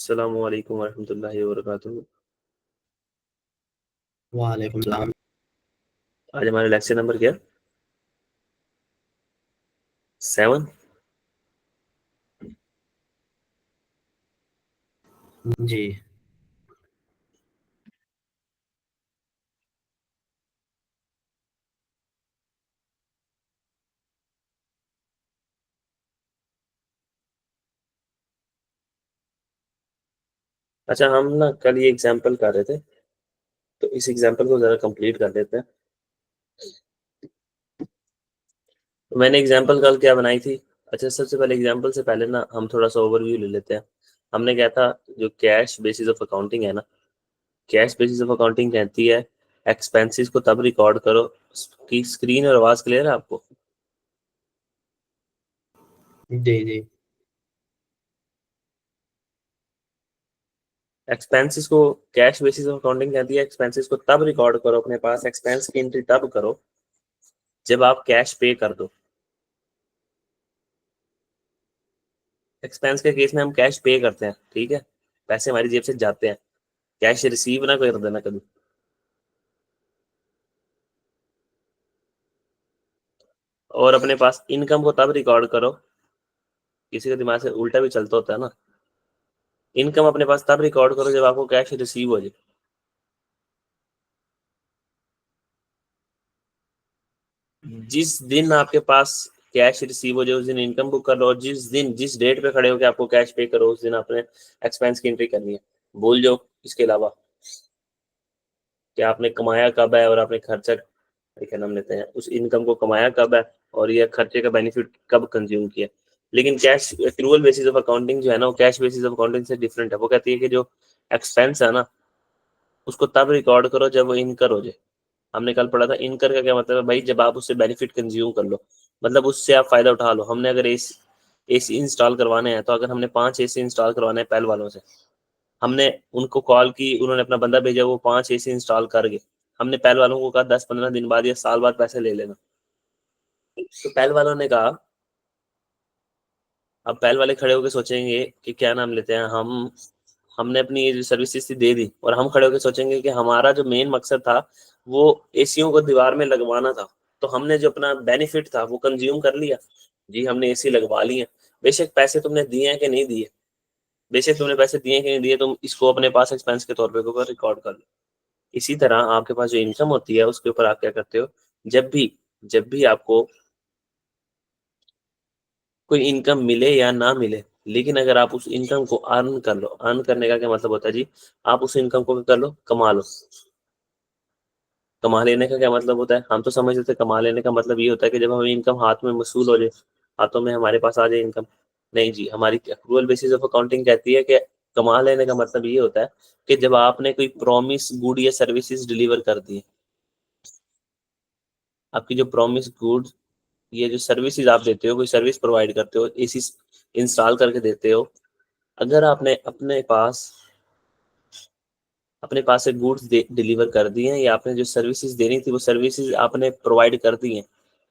अस्सलामु अलैकुम वरहमतुल्लाहि वबरकातुहू। वालेकुम सलाम। आज हमारा लेक्चर नंबर क्या? 7। जी। अच्छा, हम ना कल ये एग्जाम्पल कर रहे थे, तो इस एग्जाम्पल को जरा कंप्लीट कर लेते हैं। तो मैंने एग्जाम्पल कल क्या बनाई थी? अच्छा, सबसे पहले एग्जाम्पल से पहले ना हम थोड़ा सा ओवरव्यू ले लेते हैं। हमने क्या था, जो कैश बेसिस ऑफ अकाउंटिंग है ना, कैश बेसिस ऑफ अकाउंटिंग कहती है एक्सपेंसेस को तब रिकॉर्ड करो कि स्क्रीन और आवाज क्लियर है आपको? जी जी। एक्सपेंसेस को कैश बेसिस ऑफ अकाउंटिंग कहती है एक्सपेंसेस को तब रिकॉर्ड करो अपने पास, एक्सपेंस की एंट्री तब करो जब आप कैश पे कर दो। एक्सपेंस के केस में हम कैश पे करते हैं, ठीक है, पैसे हमारी जेब से जाते हैं, कैश रिसीव ना कर देना कभी। और अपने पास इनकम को तब रिकॉर्ड करो, किसी के दिमाग से उल्टा भी चलता होता है ना, इनकम अपने पास तब रिकॉर्ड करो जब आपको कैश रिसीव हो जाए। जिस दिन आपके पास कैश रिसीव हो जाए उस दिन इनकम बुक कर लो, और जिस दिन जिस डेट पे खड़े हो के आपको कैश पे करो उस दिन आपने एक्सपेंस की एंट्री करनी है। भूल जाओ इसके अलावा कि आपने कमाया कब है और आपने खर्चा, क्या नाम लेते हैं, उस इनकम को कमाया कब है और ये खर्चे का बेनिफिट कब कंज्यूम किया। लेकिन cash accrual basis of accounting जो है ना, वो कैश बेसिस ऑफ अकाउंटिंग से डिफरेंट है। वो कहती है कि जो एक्सपेंस है ना, उसको तब रिकॉर्ड करो जब वो इनकर हो जाए। हमने कल पढ़ा था इनकर का क्या मतलब है भाई, जब आप उससे बेनिफिट कंज्यूम कर लो, मतलब उससे आप फायदा उठा लो। हमने अगर एसी इंस्टॉल करवाने हैं, तो अगर हमने 5 एसी इंस्टॉल करवाने हैं पहल वालों से, हमने उनको कॉल की, उन्होंने अपना बंदा भेजा, वो 5 एसी इंस्टॉल कर गए, हमने पहल वालों को कहा 10-15 दिन बाद या साल बाद पैसे ले लेना, तो पहल वालों ने कहा, अब पहल वाले खड़े होकर सोचेंगे कि क्या नाम लेते हैं, हमने अपनी ये जो सर्विसेज दे दी, और हम खड़े होकर सोचेंगे कि हमारा जो मेन मकसद था वो एसीओ को दीवार में लगवाना था, तो हमने जो अपना बेनिफिट था वो कंज्यूम कर लिया। जी, हमने एसी लगवा लिए, बेशक पैसे तुमने दिए हैं कि नहीं दिए, बेशक तुमने पैसे दिए कि नहीं दिए, तुम इसको अपने पास एक्सपेंस के तौर पे रिकॉर्ड कर लो। इसी तरह आपके पास जो इनकम होती है उसके ऊपर आप क्या करते हो, जब भी आपको कोई इनकम मिले या ना मिले, लेकिन अगर आप उस इनकम को अर्न कर लो, अर्न करने का क्या मतलब होता है जी, आप उस इनकम को क्या कर लो, कमा लो। कमा लेने का क्या मतलब होता है, हम तो समझते थे कमा लेने का मतलब ये होता है कि जब हमें इनकम हाथ में वसूल हो जाए, हाथों में हमारे पास आ जाए इनकम। नहीं जी, हमारी एक्रूअल बेसिस ऑफ अकाउंटिंग कहती है कि कमा लेने का मतलब ये होता है कि जब आपने कोई प्रॉमिस गुड या सर्विसेज डिलीवर कर दी, आपकी जो प्रॉमिस गुड, ये जो सर्विसेज आप देते हो, कोई सर्विस प्रोवाइड करते हो, एसी इंस्टॉल करके देते हो, अगर आपने अपने पास से गुड्स डिलीवर कर दिए हैं, या आपने जो सर्विसेज देनी थी वो सर्विसेज आपने प्रोवाइड कर दी हैं,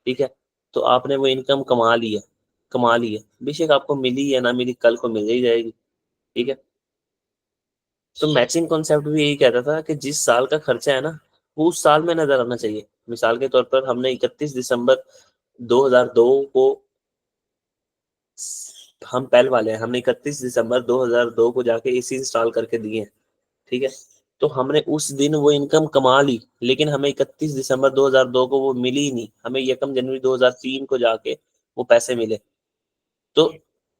ठीक है, तो आपने वो इनकम कमा ली है, बेशक आपको मिली या ना मिली, कल को मिल ही जाएगी, ठीक है। तो मैचिंग कॉन्सेप्ट भी यही कहता था कि जिस साल का खर्चा है ना, वो उस साल में नजर आना चाहिए। मिसाल के तौर पर हमने 31 दिसंबर 2002 को, हम पहल वाले हैं, हमने 31 दिसंबर 2002 को जाके एसी इंस्टॉल करके दिए हैं, ठीक है, तो हमने उस दिन वो इनकम कमा ली, लेकिन हमें 31 दिसंबर 2002 को वो मिली ही नहीं, हमें 1 जनवरी 2003 को जाके वो पैसे मिले। तो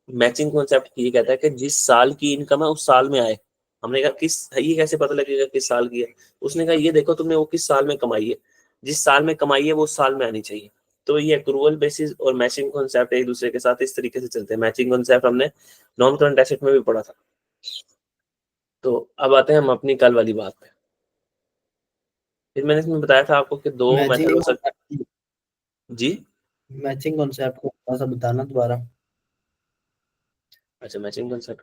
मैचिंग कॉन्सेप्ट ये कहता है कि जिस साल की इनकम है उस साल में आए। हमने कहा किस, ये कैसे पता लगेगा किस साल की है? उसने कहा ये देखो तुमने वो किस साल में कमाई है, जिस साल में कमाई है वो उस साल में आनी चाहिए। तो ये एक्रूअल बेसिस और मैचिंग कॉन्सेप्ट एक दूसरे के साथ इस तरीके से चलते हैं। मैचिंग कॉन्सेप्ट हमने नॉन करंट एसेट में भी पढ़ा था। तो अब आते हैं हम अपनी कल वाली बात पे। फिर मैंने इसमें बताया था आपको कि दो मेथड हो मैचिंग सकते हैं जी। मैचिंग कॉन्सेप्ट को थोड़ा सा बताना दोबारा। अच्छा, मैचिंग कॉन्सेप्ट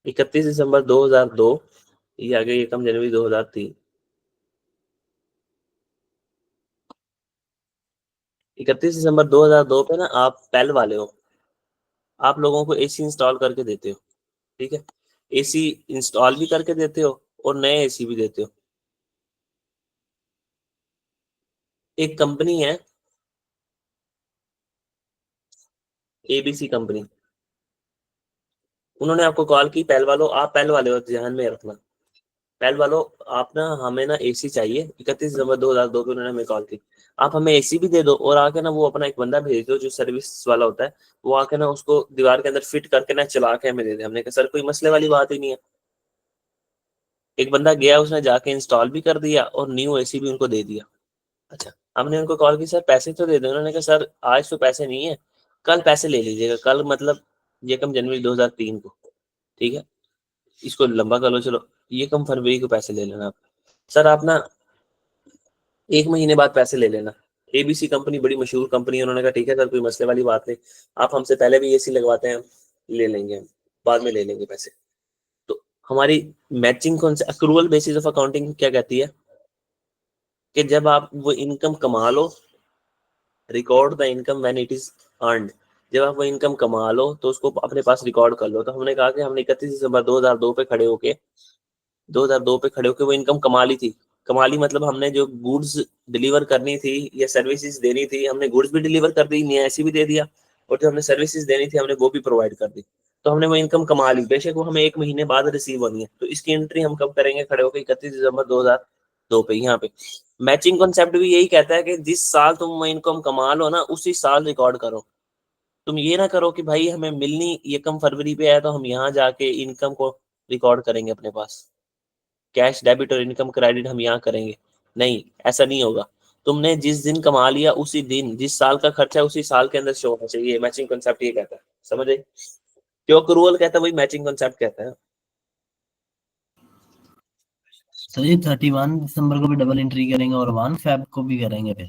31 दिसंबर 2002, ये आगे 1 जनवरी 2003। 31 दिसंबर 2002 पे ना आप पहल वाले हो, आप लोगों को एसी इंस्टॉल करके देते हो, ठीक है, एसी इंस्टॉल भी करके देते हो और नए एसी भी देते हो। एक कंपनी है एबीसी कंपनी, उन्होंने आपको कॉल की, पहल वालों, आप पहल वाले हो, ध्यान में रखना, पहल वालों, आप ना, हमें ना एसी चाहिए, 31 दिसंबर 2002 को उन्होंने हमें कॉल की, आप हमें एसी भी दे दो और आके ना वो अपना एक बंदा भेज दो जो सर्विस वाला होता है, वो आके ना उसको दीवार के अंदर फिट करके ना चला के हमें दे दे। हमने कहा सर कोई मसले वाली बात ही नहीं है। एक बंदा गया, उसने जाके इंस्टॉल भी कर दिया और न्यू एसी भी उनको दे दिया। अच्छा, हमने उनको कॉल की, सर पैसे तो दे दो। उन्होंने कहा सर आज तो पैसे नहीं है, कल पैसे ले लीजिएगा, कल मतलब ये कम जनवरी 2003 को, ठीक है, इसको लंबा कर लो, चलो ये कम फरवरी को पैसे ले लेना आप। सर आप ना 1 महीने बाद पैसे ले लेना। एबीसी कंपनी बड़ी मशहूर कंपनी है, उन्होंने कहा ठीक है सर कोई मसले वाली बात नहीं, आप हमसे पहले भी एसी लगवाते हैं, ले लेंगे हम, बाद में ले लेंगे पैसे। तो हमारी मैचिंग कौन से अक्रूवल बेसिस ऑफ अकाउंटिंग क्या कहती है कि जब आप वो इनकम कमा लो, record the income when it is earned, जब आप वो इनकम कमा लो तो उसको अपने पास रिकॉर्ड कर लो। तो हमने कहा कि हमने 31 दिसंबर 2002 पे खड़े होके 2002 पे खड़े होके वो इनकम कमा ली थी। कमा ली मतलब हमने जो गुड्स डिलीवर करनी थी या सर्विसेज देनी थी, हमने गुड्स भी डिलीवर कर दी, नया ऐसी भी दे दिया, और जो हमने सर्विसेज देनी थी हमने वो भी प्रोवाइड कर दी। तो हमने वो इनकम कमा ली, बेशक वो हमें 1 महीने बाद रिसीव होनी है। तो इसकी एंट्री हम कब करेंगे, खड़े होकर 31 दिसंबर 2002 पे। यहाँ पे मैचिंग कॉन्सेप्ट भी यही कहता है कि जिस साल तुम वो इनकम कमा लो ना, उसी साल रिकॉर्ड करो। तुम ये ना करो कि भाई हमें मिलनी ये कम फरवरी पे है तो हम यहाँ जाके इनकम को रिकॉर्ड करेंगे अपने पास, कैश डेबिट और इनकम क्रेडिट हम यहाँ करेंगे, नहीं, ऐसा नहीं होगा। तुमने जिस दिन कमा लिया उसी दिन, जिस साल का खर्चा है उसी साल के अंदर शो होना चाहिए। मैचिंग कॉन्सेप्ट ये कहता है, समझ आई? जो अक्रूवल कहता है वही मैचिंग कॉन्सेप्ट कहता है। सर ये 31 दिसंबर को भी डबल एंट्री करेंगे और 1 फेब को भी करेंगे फिर?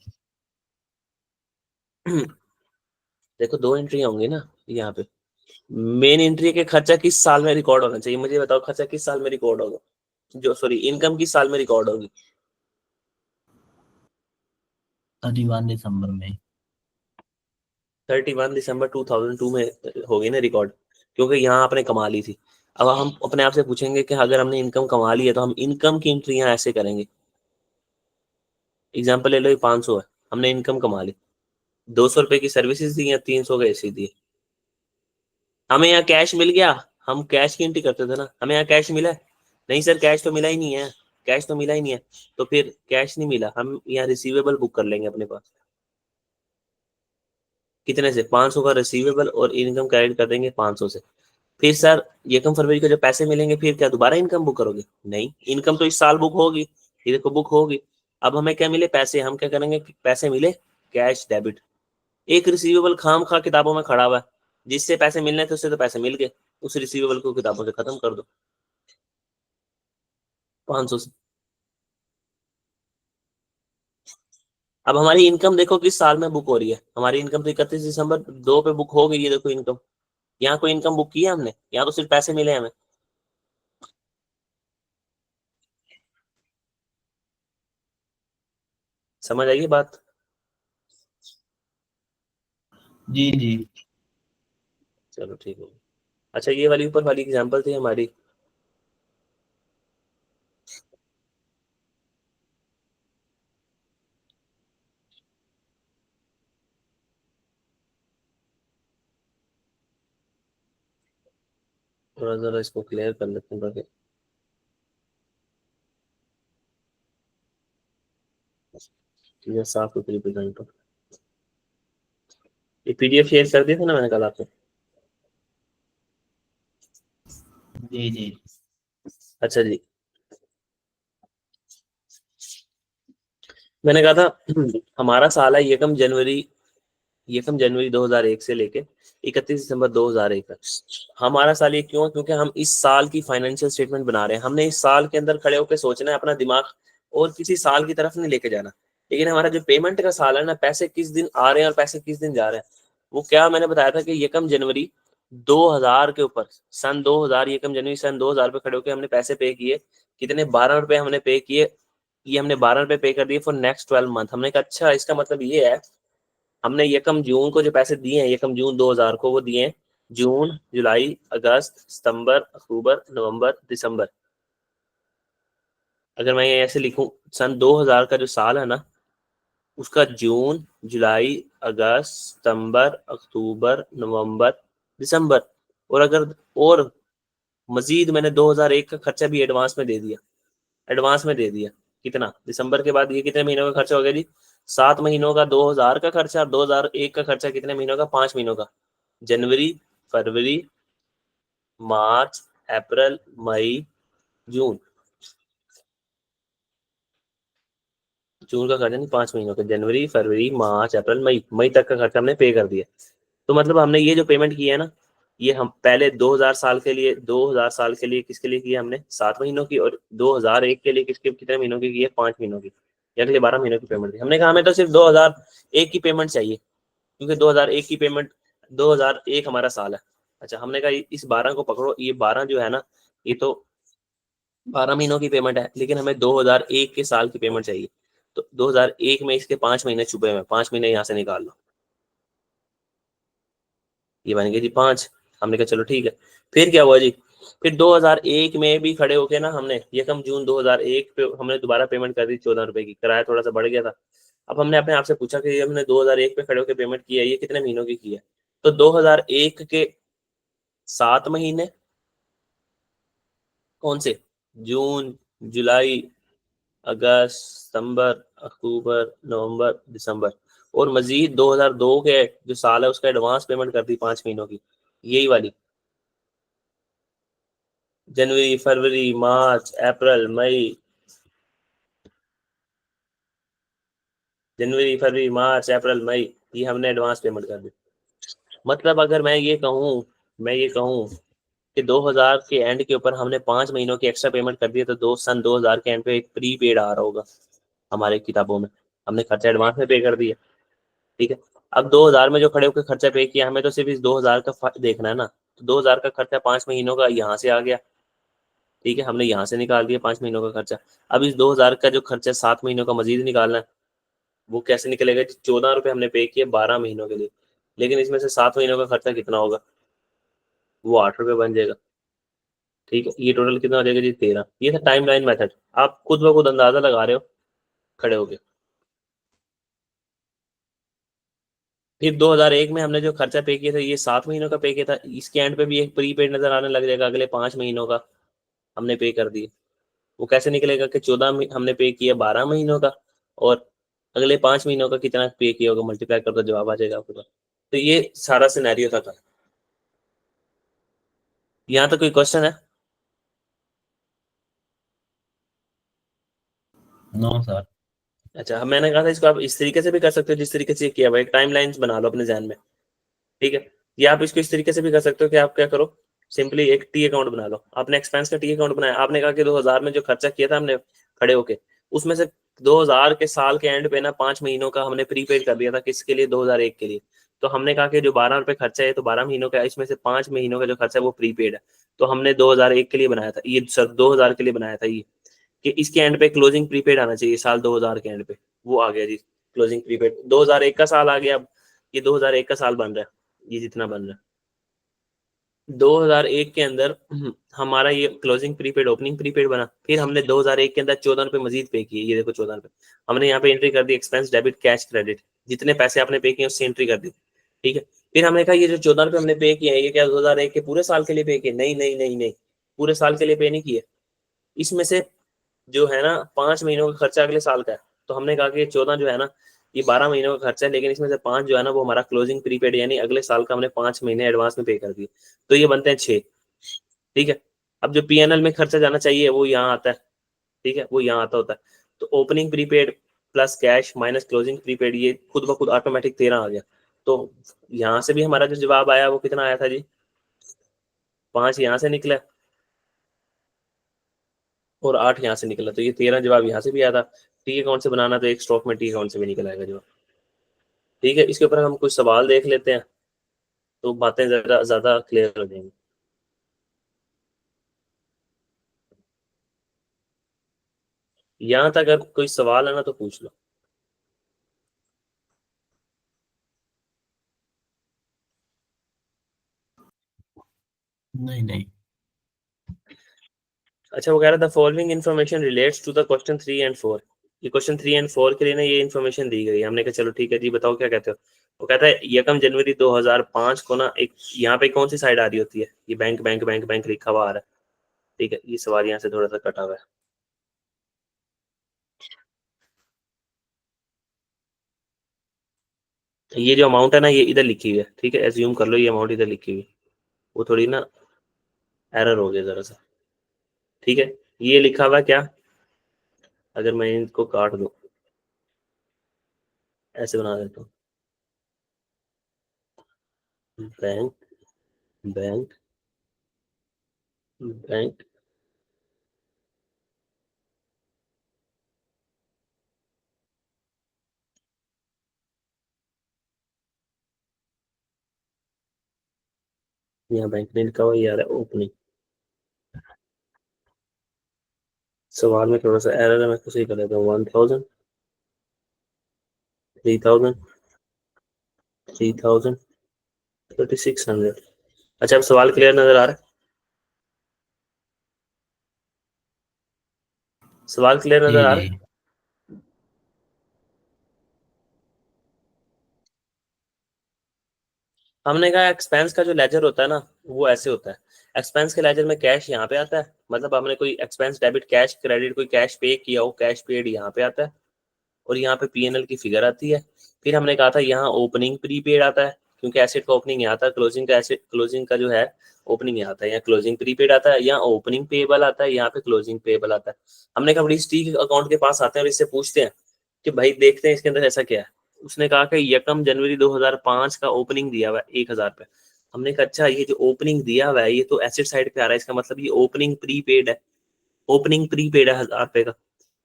देखो 2 एंट्री होंगी ना यहाँ पे। मेन एंट्री है कि खर्चा किस साल में रिकॉर्ड होना चाहिए, मुझे बताओ खर्चा किस साल में रिकॉर्ड होगा, जो सॉरी इनकम किस साल में रिकॉर्ड होगी? 31 दिसंबर में। 31 दिसंबर 2002 में होगी ना रिकॉर्ड, क्योंकि यहाँ आपने कमा ली थी। अब हम अपने आप से पूछेंगे कि अगर हमने इनकम कमा ली है तो हम इनकम की एंट्री यहाँ ऐसे करेंगे। एग्जाम्पल ले लो, ये 500 है, हमने इनकम कमा ली, 200 रुपए की सर्विसेज दी या 300 का एसी दिए, हमें यहाँ कैश मिल गया, हम कैश की एंट्री करते थे ना, हमें यहाँ कैश मिला है, नहीं सर कैश तो मिला ही नहीं है, कैश तो मिला ही नहीं है, तो फिर कैश नहीं मिला, हम यहाँ रिसीवेबल बुक कर लेंगे अपने पास। कितने से? 500 का रिसीवेबल और इनकम क्रेडिट कर देंगे 500 से। फिर सर ये कम फरवरी को जब पैसे मिलेंगे फिर क्या दोबारा इनकम बुक करोगे? नहीं, इनकम तो इस साल बुक होगी, ये देखो बुक होगी। अब हमें क्या मिले? पैसे। हम क्या करेंगे? पैसे मिले, कैश डेबिट। एक रिसीवेबल खाम खा किताबों में खड़ा हुआ है, जिससे पैसे मिलने थे उससे तो पैसे मिल गए, उस रिसीवेबल को किताबों से खत्म कर दो 500 से। अब हमारी इनकम देखो किस साल में बुक हो रही है, हमारी इनकम तो 31 दिसंबर 2 पे बुक हो गई है, देखो इनकम। यहाँ कोई इनकम बुक की है हमने? यहाँ तो सिर्फ पैसे मिले हमें। समझ आइए बात? जी जी। चलो ठीक है। अच्छा, ये वाली ऊपर वाली एग्जांपल थी हमारी। थोड़ा जरा इसको क्लियर कर लेते हैं ताकि चीजें साफ सुथरी प्रेजेंट हो। ये पीडीएफ शेयर कर दिया था ना मैंने कल आपको? जी जी। अच्छा जी, मैंने कहा था हमारा साल है ये कम जनवरी 2001 से लेके 31 दिसंबर 2001 तक। हमारा साल ये क्यों है? क्योंकि हम इस साल की फाइनेंशियल स्टेटमेंट बना रहे हैं, हमने इस साल के अंदर खड़े होकर सोचना है, अपना दिमाग और किसी साल की तरफ नहीं लेके जाना। लेकिन हमारा जो पेमेंट का साल है ना, पैसे किस दिन आ रहे हैं और पैसे किस दिन जा रहे हैं, वो क्या मैंने बताया था कि यकम जनवरी 2000 के ऊपर, सन 2000, यकम जनवरी सन 2000 पे खड़े होकर हमने पैसे पे किए। कितने? 12 रुपए हमने पे किए। ये हमने 12 रुपए पे कर दिए फॉर नेक्स्ट 12 मंथ। हमने कहा अच्छा इसका मतलब ये है, हमने यकम जून को जो पैसे दिए हैं, यकम जून 2000 को वो दिए हैं जून, जुलाई, अगस्त, सितंबर, अक्टूबर, नवंबर, दिसंबर। अगर मैं ये ऐसे लिखूं, सन 2000 का जो साल है ना, उसका जून, जुलाई, अगस्त, सितंबर, अक्टूबर, नवंबर, दिसंबर। और अगर और मजीद मैंने 2001 का खर्चा भी एडवांस में दे दिया, एडवांस में दे दिया। कितना? दिसंबर के बाद ये कितने महीनों का खर्चा हो गया जी? 7 महीनों का 2000 का खर्चा, और 2001 का खर्चा कितने महीनों का? 5 महीनों का। जनवरी, फरवरी, मार्च, अप्रैल, मई, जून। जून का खर्चा नहीं, 5 महीनों का। जनवरी, फरवरी, मार्च, अप्रैल, मई, मई तक का खर्चा हमने पे कर दिया। तो मतलब हमने ये जो पेमेंट की है ना, ये हम पहले 2000 साल के लिए, 2000 साल के लिए किसके लिए किया हमने? 7 महीनों की। और 2001 के लिए किसके, कितने महीनों की है? 5 महीनों की। या अगले 12 महीनों की पेमेंट थी। हमने कहा हमें तो सिर्फ 2001 की पेमेंट चाहिए, क्योंकि 2001 की पेमेंट, 2001 हमारा साल है। अच्छा, हमने कहा इस 12 को पकड़ो, ये 12 जो है ना, ये तो 12 महीनों की पेमेंट है, लेकिन हमें 2001 के साल की पेमेंट चाहिए। तो 2001 में इसके 5 महीने छुपे हुए हैं, 5 महीने यहाँ से निकाल लो। ये बन गए जी 5। हमने कहा चलो ठीक है। फिर क्या हुआ जी? फिर 2001 में भी खड़े होके ना, हमने ये कम जून 2001 पे हमने दोबारा पेमेंट कर दी 14 रुपए की। किराया थोड़ा सा बढ़ गया था। अब हमने अपने आप से पूछा कि ये हमने 2001 पे खड़े होकर पेमेंट की है, ये कितने महीनों की है? तो 2001 के 7 महीने कौन से? जून, जुलाई, अगस्त, सितंबर, अक्टूबर, नवंबर, दिसंबर। और मजीद 2002 के जो साल है उसका एडवांस पेमेंट कर दी 5 महीनों की, यही वाली। जनवरी, फरवरी, मार्च, अप्रैल, मई। जनवरी, फरवरी, मार्च, अप्रैल, मई, ये हमने एडवांस पेमेंट कर दी। मतलब अगर मैं ये कहूँ कि 2000 के एंड के ऊपर हमने 5 महीनों की एक्स्ट्रा पेमेंट कर दी है, तो सन 2000 के एंड पे एक प्री पेड आ रहा होगा हमारे किताबों में। हमने खर्चा एडवांस में पे कर दिया। ठीक है। अब 2000 में जो खड़े होकर खर्चा पे किया, हमें तो सिर्फ इस 2000 का देखना है ना। तो 2000 का खर्चा 5 महीनों का यहाँ से आ गया। ठीक है, हमने यहाँ से निकाल दिया 5 महीनों का खर्चा। अब इस 2000 का जो खर्चा 7 महीनों का मजीद निकालना है, वो कैसे निकलेगा? 14 रुपए हमने पे किए 12 महीनों के लिए, लेकिन इसमें से 7 महीनों का खर्चा कितना होगा? वो 8 रुपए बन जाएगा। ठीक है, ये टोटल कितना हो जाएगा जी? 13। ये था टाइम लाइन मेथड। आप खुद ब खुद अंदाजा लगा रहे हो खड़े होके। फिर 2001 में हमने जो खर्चा पे किया था, ये 7 महीनों का पे किया था। इसके एंड पे भी एक प्रीपेड नजर आने लग जाएगा, अगले 5 महीनों का हमने पे कर दिया। वो कैसे निकलेगा कि 14 हमने पे किया 12 महीनों का, और अगले 5 महीनों का कितना पे किया होगा, मल्टीप्लाई कर दो, जवाब आ जाएगा आपके पास। तो ये सारा सिनेरियो था। यहाँ तो कोई क्वेश्चन है? No sir. अच्छा, मैंने कहा था इसको आप इस तरीके से भी कर सकते हो जिस तरीके से किया हुआ है। एक टाइम लाइन्स बना लो अपने ध्यान में। ठीक है। या आप इसको इस तरीके से भी कर सकते हो कि आप क्या करो, सिंपली एक टी अकाउंट बना लो। आपने एक्सपेंस का टी अकाउंट बनाया, आपने कहा कि 2000 में जो खर्चा किया था हमने खड़े होके, उसमें से 2000 के साल के एंड पे ना 5 महीनों का हमने प्रीपेड कर दिया था। किसके लिए? 2001 के लिए। तो हमने कहा कि जो 12 रुपए खर्चा है तो 12 महीनों का, इसमें से 5 महीनों का जो खर्चा है वो प्रीपेड है। तो हमने 2001 के लिए बनाया था ये, सर 2000 के लिए बनाया था ये, कि इसके एंड पे क्लोजिंग प्रीपेड आना चाहिए साल 2000 के एंड पे। वो आ गया जी, क्लोजिंग प्रीपेड 2001 का साल आ गया। अब ये 2001 का साल बन रहा है, ये जितना बन रहा है 2001 के अंदर हमारा ये क्लोजिंग प्रीपेड ओपनिंग प्रीपेड बना। फिर हमने 2001 के अंदर 14 रुपए मजीद पे किए। ये देखो 14 रुपए हमने यहाँ पे एंट्री कर दी, एक्सपेंस डेबिट कैश क्रेडिट, जितने पैसे आपने पे किए उससे एंट्री कर दी। ठीक है। फिर हमने कहा ये जो 14 रुपए हमने पे किए हैं, ये क्या 2001 के पूरे साल के लिए पे किए? नहीं नहीं नहीं नहीं, पूरे साल के लिए पे नहीं किए। इसमें से जो है ना 5 महीनों का खर्चा अगले साल का है। तो हमने कहा कि 14 जो है ना, ये 12 महीनों का खर्चा है, लेकिन इसमें से 5 जो है ना वो हमारा क्लोजिंग प्रीपेड, यानी अगले साल का हमने 5 महीने एडवांस में पे कर दिए। तो ये बनते हैं 6। ठीक है। अब जो पीएनएल में खर्चा जाना चाहिए वो यहाँ आता है। ठीक है, वो यहाँ आता होता है। तो opening prepaid plus cash minus closing prepaid, ये खुद ब खुद ऑटोमेटिक 13 आ गया। तो यहाँ से भी हमारा जो जवाब आया वो कितना आया था जी? 5 यहाँ से निकला और 8 यहाँ से निकला, तो ये 13 जवाब यहाँ से भी आया था। टी अकाउंट से बनाना तो एक स्ट्रोक में टी अकाउंट से भी निकल आएगा जवाब। ठीक है, इसके ऊपर हम कुछ सवाल देख लेते हैं, तो बातें जरा ज्यादा क्लियर हो जाएंगी। यहाँ तक अगर कोई सवाल है ना तो पूछ लो। नहीं नहीं। अच्छा, वो कह रहा था following information relates to the question 3 and 4। ये क्वेश्चन 3 and 4 के लिए ना ये इन्फॉर्मेशन दी गई है। हमने कहा चलो ठीक है जी, बताओ क्या कहते हो। वो कहता है 1 जनवरी 2005 को ना एक यहाँ पे कौन सी साइड आ रही होती है, ये बैंक बैंक बैंक बैंक लिखा हुआ आ रहा है। ठीक है, ये सवाल यहाँ से थोड़ा सा कटा हुआ है। ये जो अमाउंट है ना ये इधर लिखी हुई है, ठीक है, एज्यूम कर लो ये अमाउंट इधर लिखी हुई है। वो थोड़ी ना एरर हो गया जरा सा। ठीक है, ये लिखा हुआ है क्या, अगर मैं इनको काट दूं, ऐसे बना देता हूँ, बैंक बैंक बैंक, यहाँ बैंक नहीं लिखा हुआ, ये आ रहा है ओपनिंग। सवाल में थोड़ा सा एरर है, मैं कुछ ही कर देता हूँ। 1000, 3000, 3000, 3600। अच्छा, अब सवाल क्लियर नजर आ रहा है, सवाल क्लियर जी नजर आ रहा जी। है। हमने कहा एक्सपेंस का जो लेजर होता है ना वो ऐसे होता है। एक्सपेंस के लेजर में कैश यहाँ पे आता है, मतलब हमने कोई एक्सपेंस डेबिट कैश क्रेडिट कोई कैश पे किया हो, कैश पेड यहाँ पे आता है, और यहाँ पे पीएनएल की फिगर आती है। फिर हमने कहा था यहाँ ओपनिंग प्रीपेड आता है, क्योंकि एसेट का ओपनिंग यहाँ आता है, क्लोजिंग का एसेट क्लोजिंग का जो है ओपनिंग यहाँ आता है, यहाँ क्लोजिंग प्रीपेड आता है, यहाँ ओपनिंग पेबल आता है, यहाँ पे क्लोजिंग पेबल आता है। हमने कहा बड़ी स्टी अकाउंट के पास आते हैं और इससे पूछते हैं कि भाई देखते हैं इसके अंदर ऐसा क्या है। उसने कहा कि 1 जनवरी 2005 का ओपनिंग दिया हुआ है 1000 पे। हमने कहा अच्छा, ये जो ओपनिंग दिया हुआ है ये तो एसेट साइड पे आ रहा है, इसका मतलब ये ओपनिंग प्रीपेड है, ओपनिंग प्रीपेड है 1000 रुपए का।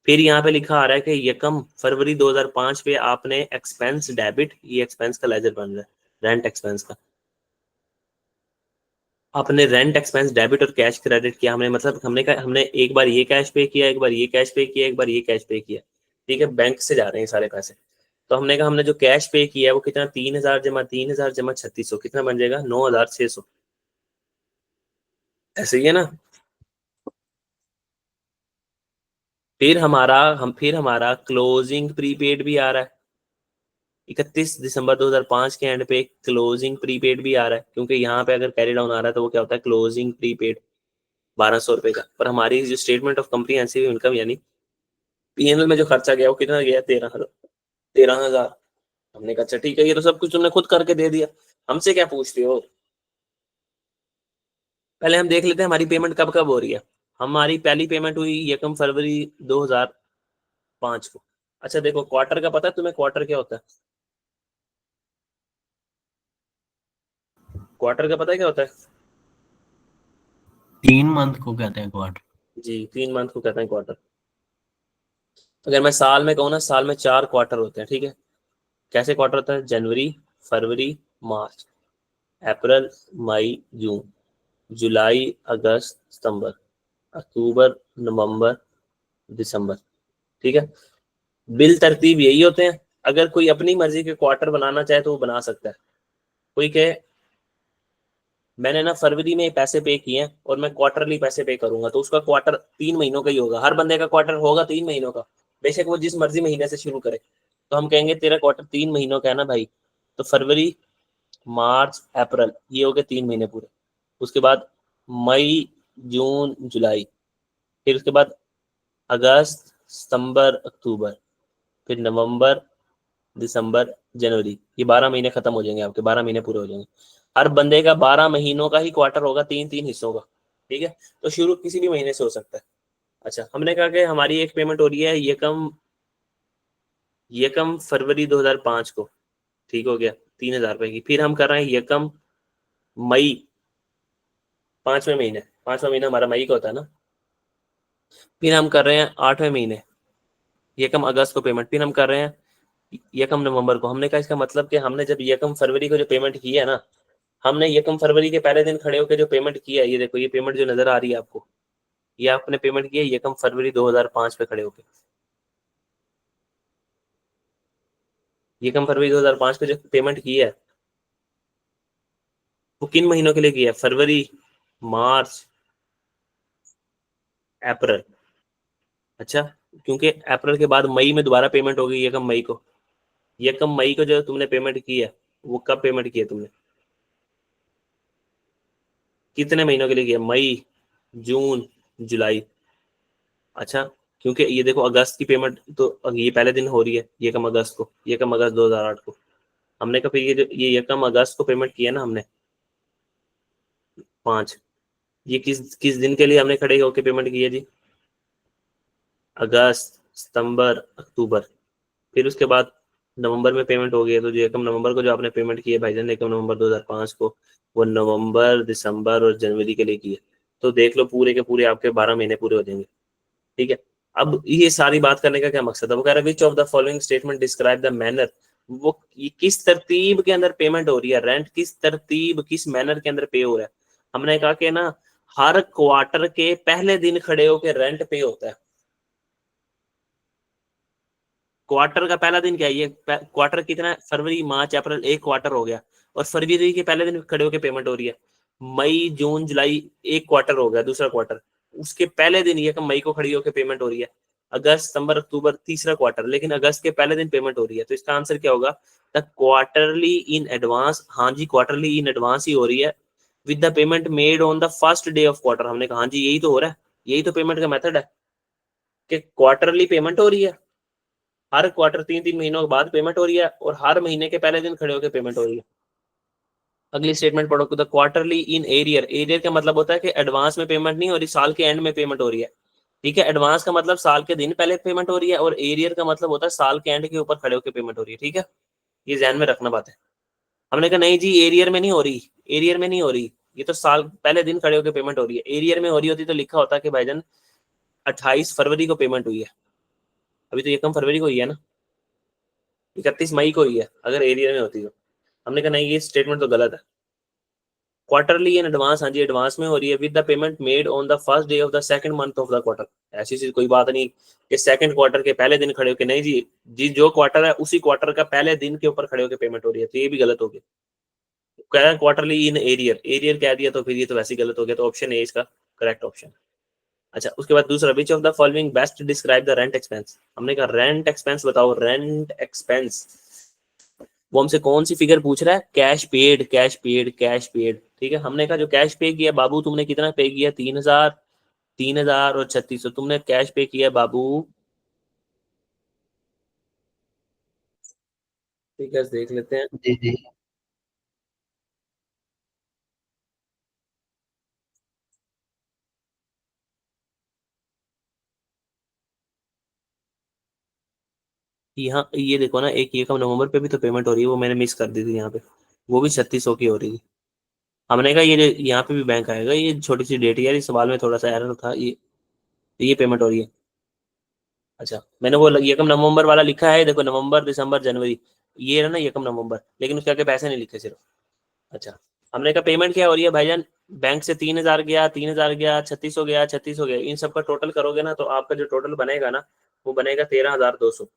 फिर यहाँ पे लिखा आ रहा है कि 1 फरवरी 2005 पे आपने एक्सपेंस डेबिट, ये एक्सपेंस का लेजर बन रहा है रेंट एक्सपेंस का, आपने रेंट एक्सपेंस डेबिट और कैश क्रेडिट किया। हमने मतलब हमने कहा हमने एक बार ये कैश पे किया, एक बार ये कैश पे किया, एक बार ये कैश पे किया। ठीक है, बैंक से जा रहे हैं सारे पैसे। तो हमने कहा हमने जो कैश पे किया है वो कितना, 3000 जमा 3000 जमा 3600, कितना बन जाएगा, 9600। ऐसे ही है ना। फिर हमारा क्लोजिंग प्रीपेड भी आ रहा है, 31 दिसंबर 2005 के एंड पे क्लोजिंग प्रीपेड भी आ रहा है, क्योंकि यहाँ पे अगर कैरी डाउन आ रहा है तो वो क्या होता है, क्लोजिंग प्रीपेड 1200 रुपए का। पर हमारी जो स्टेटमेंट ऑफ कम्प्रीहेंसिव इनकम यानी पीएनएल में जो खर्चा गया वो कितना गया, 13,000, 13,000। हमने कहा अच्छा ठीक है, ये तो सब कुछ तुमने खुद करके दे दिया, हमसे क्या पूछते हो। पहले हम देख लेते हैं हमारी पेमेंट कब कब हो रही है। हमारी पहली पेमेंट हुई 1 फरवरी 2005 को। अच्छा देखो, क्वार्टर का पता है तुम्हें, क्वार्टर क्या होता है, क्वार्टर का पता है क्या होता है। 3 मंथ को कहते हैं क्वार्टर। जी, 3 मंथ को कहते हैं क्वार्टर। अगर मैं साल में कहूँ ना, साल में 4 क्वार्टर होते हैं, ठीक है। कैसे क्वार्टर होता है, जनवरी, फरवरी, मार्च, अप्रैल, मई, जून, जुलाई, अगस्त, सितंबर, अक्टूबर, नवंबर, दिसंबर। ठीक है, बिल तरतीब यही होते हैं। अगर कोई अपनी मर्जी के क्वार्टर बनाना चाहे तो वो बना सकता है। कोई कहे मैंने ना फरवरी में पैसे पे किए हैं और मैं क्वार्टरली पैसे पे करूंगा, तो उसका क्वार्टर 3 महीनों का ही होगा, हर बंदे का क्वार्टर होगा 3 महीनों का, बेशक वो जिस मर्जी महीने से शुरू करे। तो हम कहेंगे तेरा क्वार्टर 3 महीनों का है ना भाई, तो फरवरी, मार्च, अप्रैल, ये हो गए 3 महीने पूरे। उसके बाद मई, जून, जुलाई, फिर उसके बाद अगस्त, सितंबर, अक्टूबर, फिर नवंबर, दिसंबर, जनवरी, ये 12 महीने खत्म हो जाएंगे, आपके 12 महीने पूरे हो जाएंगे। हर बंदे का 12 महीनों का ही क्वार्टर होगा, 3 3 हिस्सों का। ठीक है, तो शुरू किसी भी महीने से हो सकता है। अच्छा, हमने कहा कि हमारी एक पेमेंट हो रही है यकम फरवरी 2005 को, ठीक हो गया, 3000 रुपए की। फिर हम कर रहे हैं यकम मई, 5वें महीने, 5वां महीना हमारा मई का होता है ना। फिर हम कर रहे हैं 8वें महीने, यकम अगस्त को पेमेंट। फिर हम कर रहे हैं यकम नवंबर को। हमने कहा इसका मतलब कि हमने जब यकम फरवरी को जो पेमेंट की है ना, हमने यकम फरवरी के पहले दिन खड़े होकर जो पेमेंट किया है, ये देखो ये पेमेंट जो नजर आ रही है आपको, ये आपने पेमेंट की है यकम फरवरी 2005 पे खड़े होकर। यकम फरवरी 2005 पे जो पेमेंट की है वो किन महीनों के लिए की है, फरवरी, मार्च, अप्रैल। अच्छा, क्योंकि अप्रैल के बाद मई में दोबारा पेमेंट होगी, ये कम मई को। ये कम मई को जो तुमने पेमेंट की है, वो कब पेमेंट की है तुमने, कितने महीनों के लिए किया, मई, जून, जुलाई। अच्छा, क्योंकि ये देखो अगस्त की पेमेंट तो ये पहले दिन हो रही है, ये कम अगस्त को, ये कम अगस्त 2008 को। हमने कहा फिर ये जो ये कम अगस्त को पेमेंट किया ना हमने 5, ये किस किस दिन के लिए हमने खड़े होकर पेमेंट की है जी, अगस्त, सितंबर, अक्टूबर। फिर उसके बाद नवंबर में पेमेंट हो गई है, तो जो एकम नवंबर को जो आपने पेमेंट की है भाईजान, एकम नवंबर 2005 को, वो नवंबर, दिसंबर और जनवरी के लिए की है। तो देख लो पूरे के पूरे आपके 12 महीने पूरे हो जाएंगे। ठीक है, अब ये सारी बात करने का क्या मकसद है, वो कह रहा है which of the following statement describe the manner, वो किस तरतीब के अंदर पेमेंट हो रही है, रेंट किस तरतीब किस मैनर के अंदर पे हो रहा है। हमने कहा कि ना हर क्वार्टर के पहले दिन खड़े होकर रेंट पे होता है। क्वार्टर का पहला दिन क्या है, ये क्वार्टर कितना है, फरवरी, मार्च, अप्रैल, एक क्वार्टर हो गया, और फरवरी के पहले दिन खड़े होकर पेमेंट हो रही है। मई, जून, जुलाई, एक क्वार्टर हो गया, दूसरा क्वार्टर, उसके पहले दिन ये मई को खड़ी होकर पेमेंट हो रही है। अगस्त, सितंबर, अक्टूबर, तीसरा क्वार्टर, लेकिन अगस्त के पहले दिन पेमेंट हो रही है, तो इसका आंसर क्या होगा, द क्वार्टरली इन एडवांस। हाँ जी, क्वार्टरली इन एडवांस ही हो रही है, with the payment made on the first day of quarter. हमने कहा हाँ जी यही तो हो रहा है, यही तो पेमेंट का मेथड है कि क्वार्टरली पेमेंट हो रही है, हर क्वार्टर 3-3 महीनों के बाद पेमेंट हो रही है, और हर महीने के पहले दिन खड़े होकर पेमेंट हो रही है। अगली स्टेटमेंट पढ़ो, the quarterly in arrear. Arrear का मतलब होता है कि एडवांस में पेमेंट नहीं हो रही, साल के एंड में पेमेंट हो रही है। ठीक है, एडवांस का मतलब साल के दिन पहले पेमेंट हो रही है, और एरियर का मतलब होता है साल के एंड के ऊपर खड़े होकर पेमेंट हो रही है। ठीक है, ये ध्यान में रखना बात है। हमने कहा नहीं जी एरियर में नहीं हो रही, एरियर में नहीं हो रही, ये तो साल पहले दिन खड़े होकर पेमेंट हो रही है। एरियर में हो रही होती तो लिखा होता कि भाईजान 28 फरवरी को पेमेंट हुई है, अभी तो ये कम फरवरी को हुई है ना, 31 मई को हुई है, अगर एरियर में होती तो। हमने कहा नहीं ये स्टेटमेंट तो गलत है। क्वार्टरली इन एडवांस, हाँ जी एडवांस में हो रही है, with the payment made on the first day of the second month of the quarter. ऐसी चीज कोई बात नहीं कि सेकंड क्वार्टर के पहले दिन खड़े होके, नहीं जी जी जो क्वार्टर है उसी क्वार्टर का पहले दिन के ऊपर खड़े होकर पेमेंट हो रही है, तो ये भी गलत हो गया। कह रहा है क्वार्टरली इन एरियर, एरियर कह दिया तो फिर ये तो वैसे ही गलत हो गया, तो ऑप्शन ए इसका करेक्ट ऑप्शन। अच्छा, उसके बाद दूसरा, which of the following best describe the rent expense. हमने कहा रेंट एक्सपेंस बताओ, रेंट एक्सपेंस। वो हमसे कौन सी फिगर पूछ रहा है, cash paid, cash paid, cash paid. ठीक है, हमने कहा जो कैश पे किया बाबू, तुमने कितना पे किया, 3,000, 3,000 और 3600 तुमने कैश पे किया बाबू। ठीक है, देख लेते हैं। जी जी। यहाँ ये देखो ना, एक ये कम नवंबर पे भी तो पेमेंट हो रही है, वो मैंने मिस कर दी थी यहाँ पे, वो भी 3600 की हो रही थी। हमने कहा यहाँ पे भी बैंक आएगा, ये छोटी सी डेट यार, इस सवाल में थोड़ा सा एरर था, ये पेमेंट हो रही है। अच्छा, मैंने वो यकम नवंबर वाला लिखा है, देखो नवंबर, दिसंबर, जनवरी, ये है ना यकम नवंबर, लेकिन उसके आगे पैसे नहीं लिखे सिर्फ। अच्छा, हमने कहा पेमेंट क्या हो रही है भाईजान, बैंक से 3,000 गया, 3,000 गया, 3600 गया, 3600 गया, इन सब का टोटल करोगे ना तो आपका जो टोटल बनेगा ना, वो बनेगा 13,200।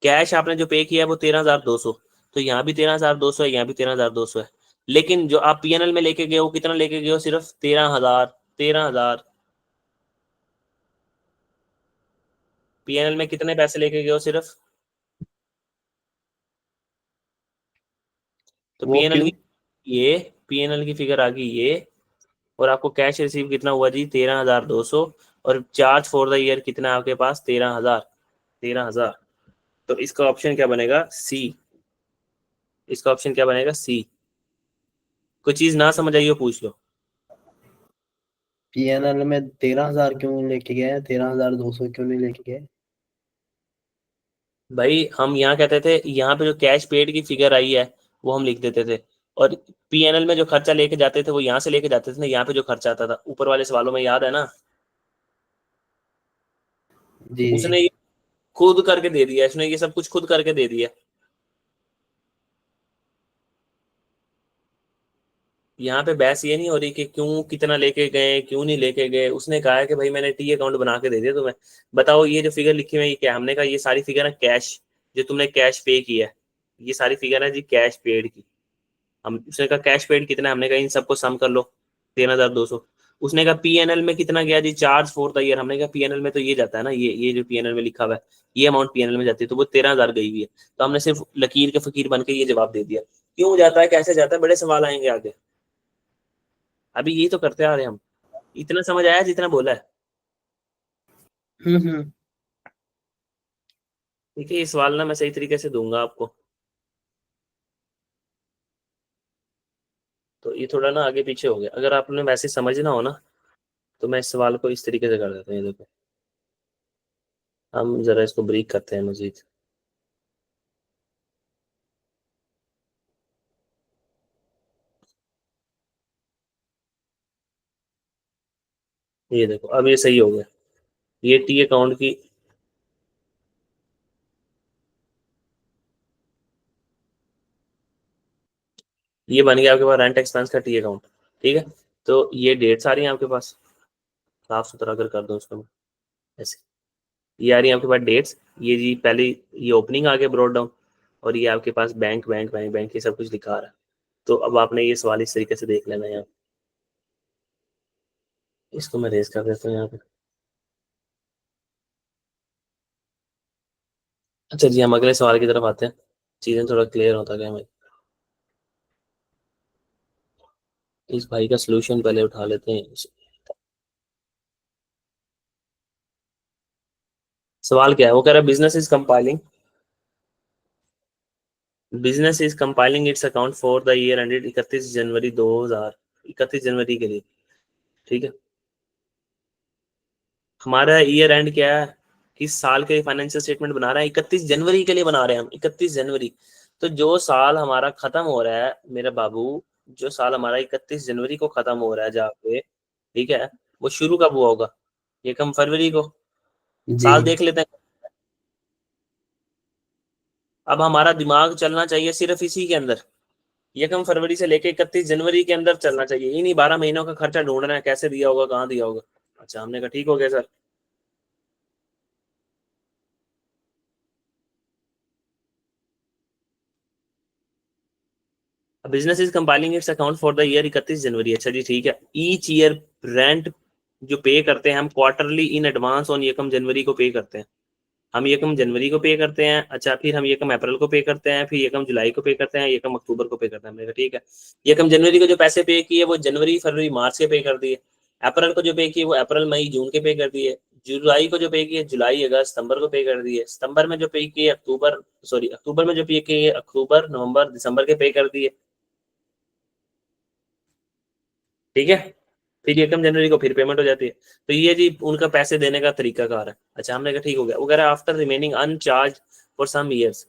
कैश आपने जो पे किया है वो 13,200, तो यहाँ भी 13,200 है, यहाँ भी 13,200 है। लेकिन जो आप पीएनएल में लेके गए हो, कितना लेके गए हो, सिर्फ 13,000, 13,000। पीएनएल में कितने पैसे लेके गए हो सिर्फ, तो वो पीएनएल क्यों? की, ये पीएनएल की फिगर आ गई ये, और आपको कैश रिसीव कितना हुआ जी, 13,200, और चार्ज फॉर द ईयर कितना है आपके पास, 13,000, 13,000। तो इसका ऑप्शन क्या बनेगा, सी। इसका ऑप्शन क्या बनेगा, सी। कोई चीज ना समझ आई हो पूछ लो। पीएनएल में 13,000 क्यों लेके गए, 13,200 क्यों नहीं लेके गए? भाई हम यहाँ कहते थे, यहाँ पे जो कैश पेड की फिगर आई है वो हम लिख देते थे, और पीएनएल में जो खर्चा लेके जाते थे वो यहाँ से लेके जाते थे ना, यहाँ पे जो खर्चा आता था ऊपर वाले सवालों में, याद है ना। तो जी उसने जी। ये खुद करके दे दिया, इसने ये सब कुछ खुद करके दे दिया। यहाँ पे बहस ये नहीं हो रही कि क्यों कितना लेके गए, क्यों नहीं लेके गए, उसने कहा है कि भाई मैंने टी अकाउंट बना के दे दिया तुम्हें। बताओ ये जो फिगर लिखी हुई है ये क्या है? हमने कहा ये सारी फिगर है कैश, जो तुमने कैश पे किया है, ये सारी फिगर है जी कैश पेड की। हम उसने कहा कैश पेड कितना है, हमने कहा इन सबको सम कर लो 13,200। उसने कहा पीएनएल में कितना गया जी, चार्ज फॉर द ईयर, हमने कहा पीएनएल में तो ये जाता है ना, ये जो पीएनएल में लिखा हुआ है ये अमाउंट पीएनएल में जाती है, तो वो 13,000 गई हुई है। तो हमने सिर्फ लकीर के फकीर बन के ये जवाब दे दिया। क्यों जाता है, कैसे जाता है, बड़े सवाल आएंगे आगे। अभी यही तो करते आ रहे हैं हम। इतना समझ आया जितना बोला है? हम्म। ठीक है, ये सवाल ना मैं सही तरीके से दूंगा आपको, तो ये थोड़ा ना आगे पीछे हो गया। अगर आपने वैसे समझना हो ना तो मैं इस सवाल को इस तरीके से कर देता हूँ। ये देखो, हम जरा इसको ब्रीक करते हैं मजीद। ये देखो अब ये सही हो गया। ये टी अकाउंट की, ये बन गया आपके पास रेंट एक्सपेंस का टी अकाउंट। ठीक है, तो ये डेट्स आ रही हैं आपके पास, साफ सुथरा अगर कर दो उसको मैं ऐसे, ये आ रही है आपके पास डेट्स। ये जी पहले ये ओपनिंग आ गया ब्रॉड डाउन, और ये आपके पास बैंक बैंक बैंक बैंक ये सब कुछ दिखा रहा है। तो अब आपने ये सवाल इस तरीके से देख लेना है यहाँ। इसको मैं रेज कर देता हूँ यहाँ पे। अच्छा जी, हम अगले सवाल की तरफ आते हैं, चीजें थोड़ा क्लियर होता गया हमें। इस भाई का सोल्यूशन पहले उठा लेते हैं। सवाल क्या है, वो कह रहा है business is compiling it's account for the year ended 31 जनवरी 2000, 31 जनवरी के लिए। ठीक है, हमारा ईयर एंड क्या है, किस साल के फाइनेंशियल स्टेटमेंट बना रहे हैं, 31 जनवरी के लिए बना रहे हैं हम, 31 जनवरी। तो जो साल हमारा खत्म हो रहा है मेरा बाबू, जो साल हमारा 31 जनवरी को खत्म हो रहा है जहाँ पे, ठीक है, वो शुरू कब हुआ होगा, ये कम फरवरी को। जी। साल देख लेते हैं। अब हमारा दिमाग चलना चाहिए सिर्फ इसी के अंदर, यकम फरवरी से लेके 31 जनवरी के अंदर चलना चाहिए। ये नहीं 12 महीनों का खर्चा ढूंढना है, कैसे दिया होगा, कहाँ दिया होगा। अच्छा, हमने कहा ठीक हो गया sir. Business is compiling it's account for the year 31 जनवरी। अच्छा जी ठीक है, ईच ईयर रेंट जो पे करते हैं हम क्वार्टरली इन एडवांस ऑन यकम जनवरी को पे करते हैं। हम यकम जनवरी को पे करते हैं, अच्छा फिर हम यकम अप्रैल को पे करते हैं, फिर यकम जुलाई को पे करते हैं, यकम अक्टूबर को पे करते हैं। हमने कहा ठीक है, यकम जनवरी को जो पैसे पे किए वो जनवरी फरवरी मार्च के पे कर दिए, अप्रैल को जो पे किए वो अप्रैल मई जून के पे कर दिए, जुलाई को जो पे किए जुलाई अगस्त सितंबर को पे कर दिए, सितंबर में जो पे किए अक्टूबर, सॉरी अक्टूबर में जो पे किए अक्टूबर नवंबर दिसंबर के पे कर दिए। ठीक है, फिर यकम जनवरी को फिर पेमेंट हो जाती है। तो ये जी उनका पैसे देने का तरीका कार है। अच्छा, हमने कहा ठीक हो गया। वो कह रहा है after remaining unchanged for some years